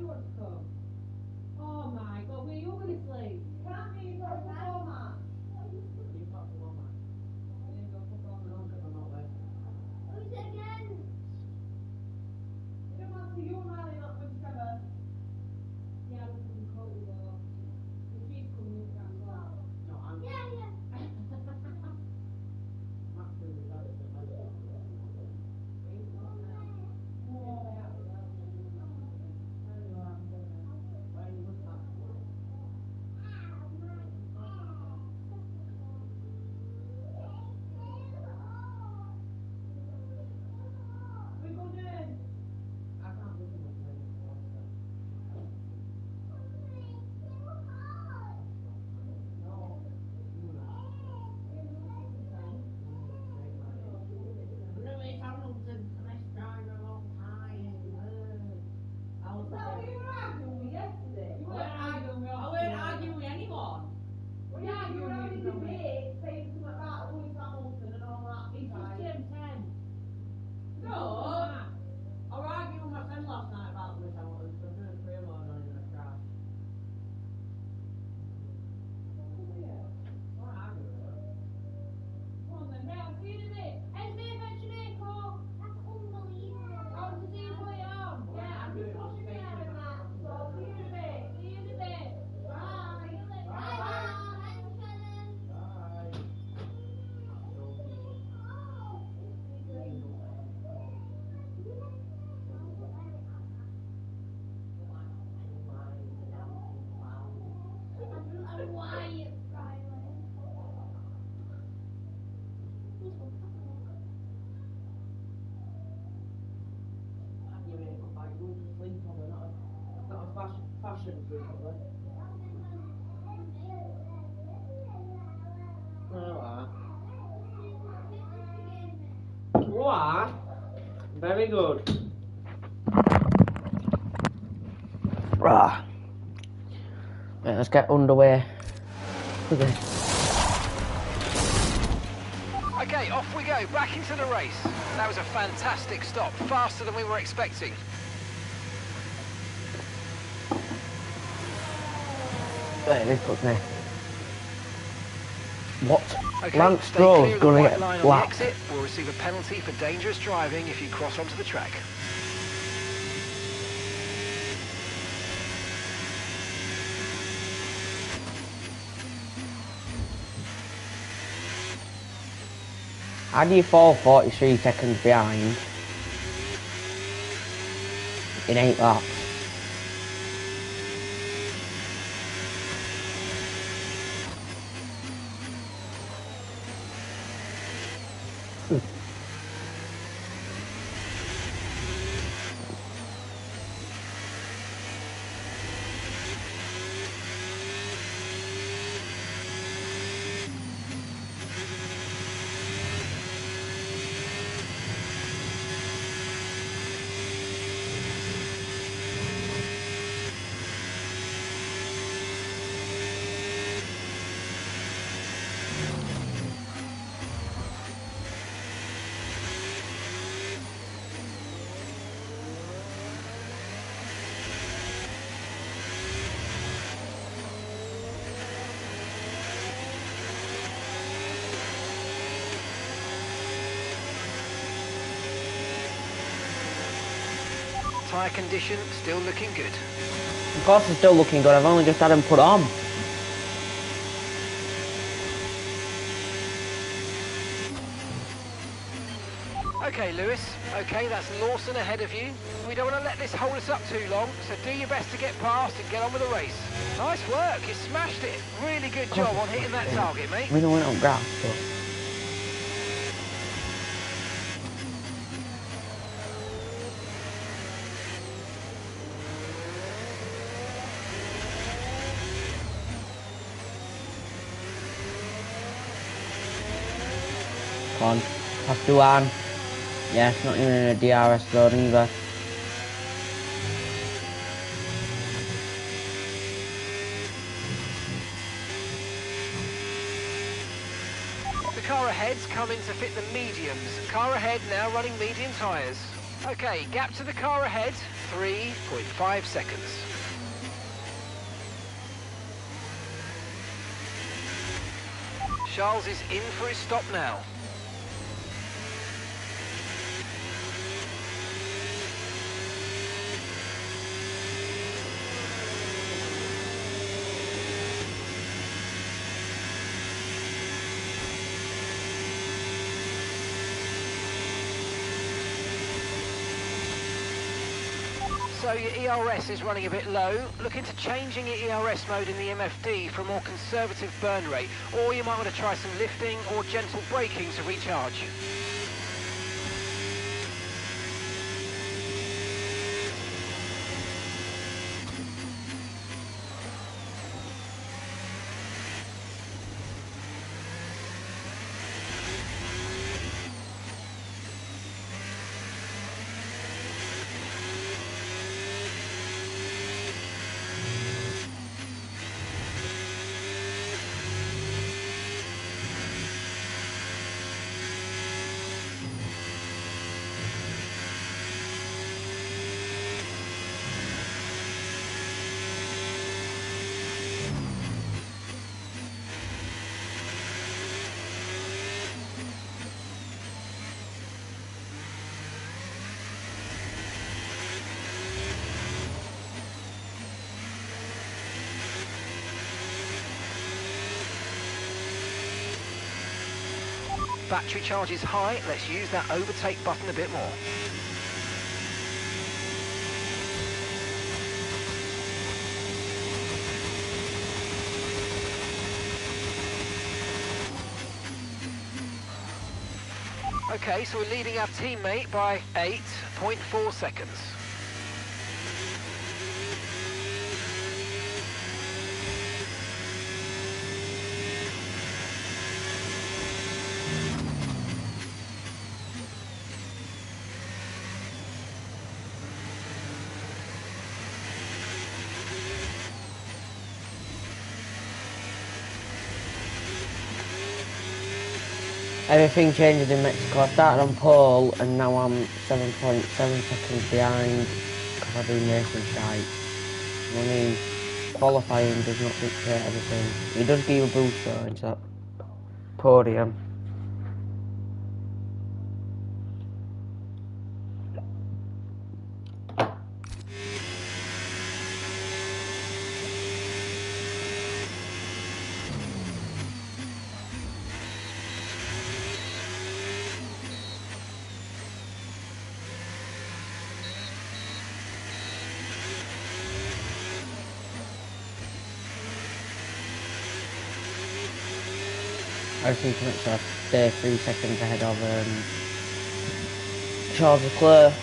everyone to come. Oh my God, will you obviously? Can't be for a format. You've got to go, man. Yeah, go for format. No, I'm not there. Who's it again? You don't want to you and Riley not with Trevor. Yeah, we can call you though. If she's coming, you can't go. No, I'm Yeah, yeah. absolutely glad it's been like that. Why are you looking at me? We go down. I can't listen to you. Lewis Hamilton's the best driver of all time. I was Well, you were arguing with me yesterday. I weren't arguing with anyone. Well, yeah, you were having a debate saying something about Lewis Hamilton and all that. He's just turned 10. No. I was arguing with my friend last night about Lewis Hamilton, so I'm doing a pre-load on him in a crash. I wasn't arguing with her. Come on then, right, I'll see you in a bit. That's unbelievable. Oh, to see you put it on. Yeah, I'm just pushing me out of that. So, see you in a bit. See you in a bit. Bye. Bye. Fashion frequently. What? Very good. Right. Right, let's get underway. Okay. Okay, off we go, back into the race. That was a fantastic stop, faster than we were expecting. Wait, this puts me. What? Okay, Lance stay clear Stroll's of the gonna white get line on the lapped. exit. We'll receive a penalty for dangerous driving if you cross onto the track. How do you fall 43 seconds behind in 8 laps? Tyre condition still looking good. Of course it's still looking good, I've only just had them put on. Okay, Lewis. Okay, that's Lawson ahead of you. We don't want to let this hold us up too long, so do your best to get past and get on with the race. Nice work, you smashed it. Really good job on hitting that target, mate. We don't went on grass, but... Come on, pass Duan. Yeah, it's not even in a DRS zone either. The car ahead's come in to fit the mediums. Car ahead now running medium tyres. Okay, gap to the car ahead, 3.5 seconds. Charles is in for his stop now. So your ERS is running a bit low. Look into changing your ERS mode in the MFD for a more conservative burn rate, or you might want to try some lifting or gentle braking to recharge. Battery charge is high, let's use that overtake button a bit more. Okay, so we're leading our teammate by 8.4 seconds. Everything changes in Mexico. I started on pole and now I'm 7.7 seconds behind because I've been racing shite. I mean, qualifying does not dictate everything. He does give you a boost though into that podium. I just need to make sure I stay 3 seconds ahead of Charles Leclerc.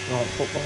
Not football,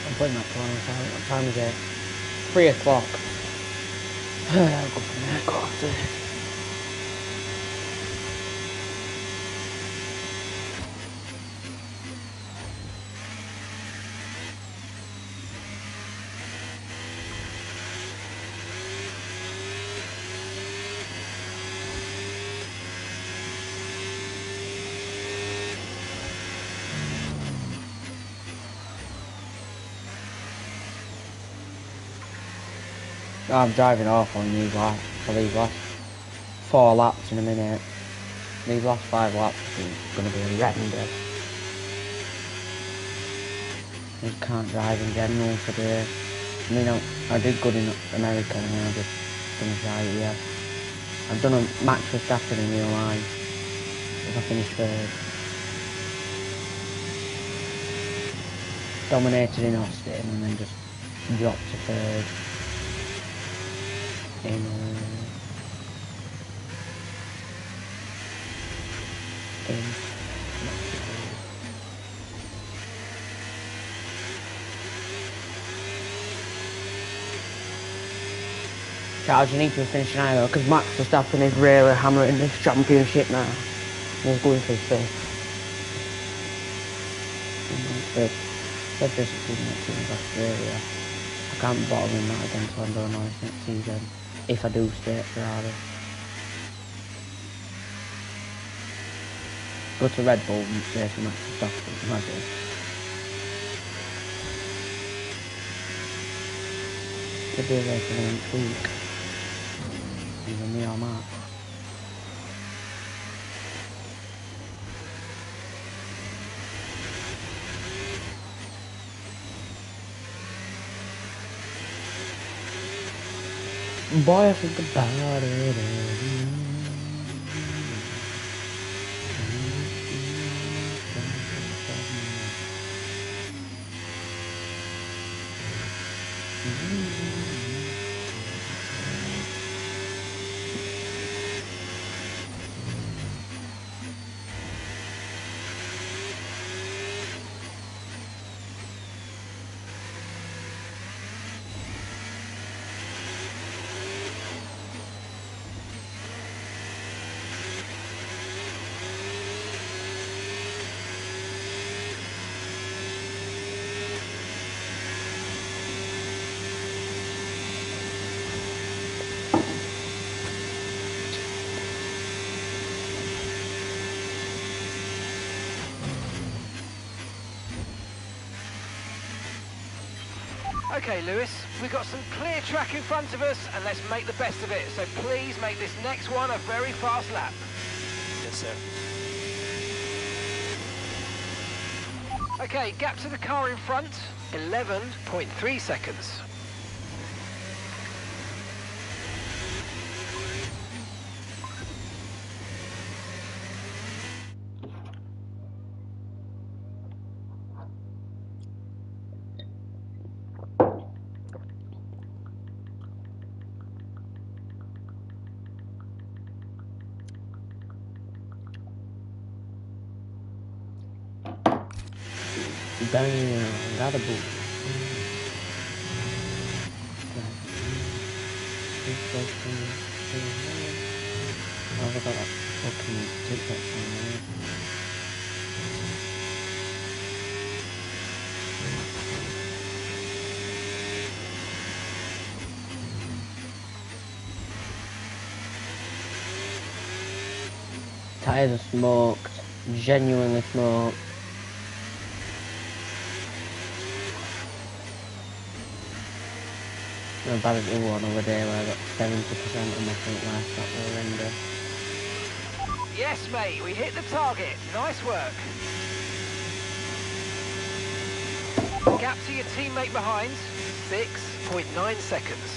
I'm putting that phone on. What time is it? 3 o'clock. I'll go from there, go after this. I'm driving off on these last, for these last 4 laps in a minute. These last 5 laps are going to be horrendous. I just can't drive in general today. I mean, I did good in America and then I just finished right here. I've done a match for Stafford in real life. If I finish third. Dominated in Austin and then just dropped to third in Charles, you need to be finishing high though, because Max Verstappen is really hammering this championship now. He's going for his fifth. They've just been in Australia. I can't be bothered in that against Lando Norris next season, if I do stay at Ferrari. Go to Red Bull and stay for Max Verstappen, imagine. Could be a race for the next week. Even me or Mark. Boy, I think about it. Okay, Lewis, we've got some clear track in front of us, and let's make the best of it. So please make this next one a very fast lap. Yes, sir. Okay, gap to the car in front, 11.3 seconds. Damn, got a boot. I forgot that fucking ticket somewhere. Tyres are smoked, genuinely smoked. Not bad as the other one over there where I got 70% on my front left, that was horrendous. Yes, mate, we hit the target. Nice work. Gap to your teammate behind, 6.9 seconds.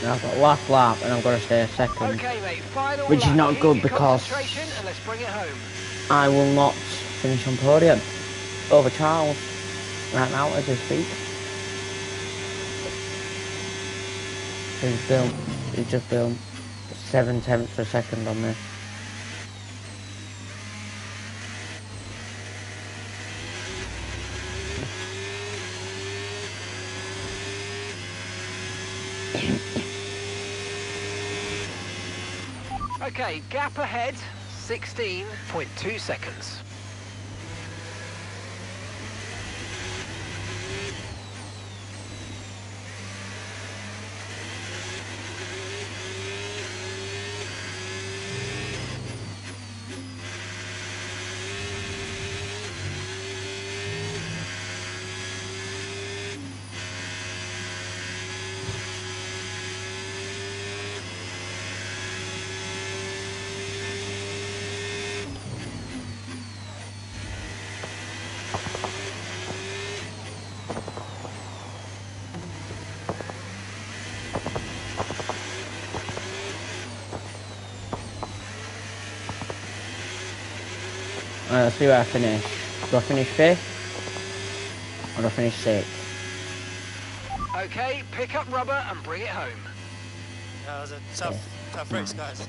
Now I've got last lap and I'm going to stay second. Okay, mate, final Which is lap. not Keep good your because concentration and let's bring it home. I will not finish on podium over Charles right now as we speak. He's just built 7/10 of a second on this. Okay, gap ahead, 16.2 seconds. Let's see where I finish. Do I finish 5th? Or do I finish 6th? Okay, pick up rubber and bring it home. That was a tough race, guys.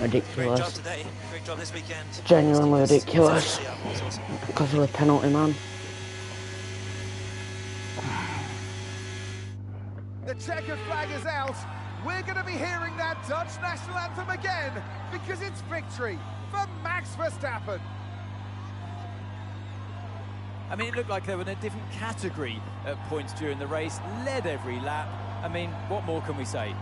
Ridiculous. Great job today. Great job this weekend. Genuinely ridiculous. Yeah, it's awesome. Because of the penalty, man. The checkered flag is out. We're going to be hearing that Dutch national anthem again because it's victory for Max Verstappen. I mean, it looked like they were in a different category at points during the race, led every lap. I mean, what more can we say?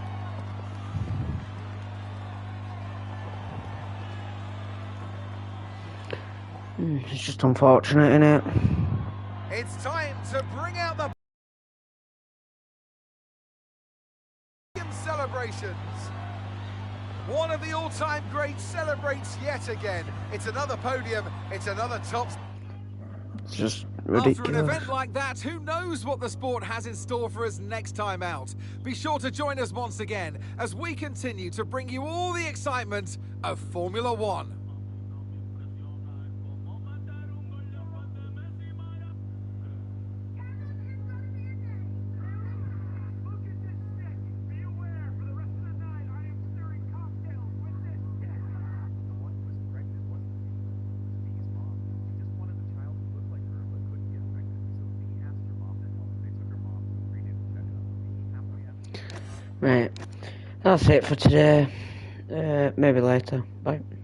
It's just unfortunate, isn't it? It's time to bring out the celebrations. One of the all-time greats celebrates yet again. It's another podium, it's another top. It's just ridiculous. After an event like that, who knows what the sport has in store for us next time out? Be sure to join us once again as we continue to bring you all the excitement of Formula One. Right, that's it for today. Maybe later. Bye.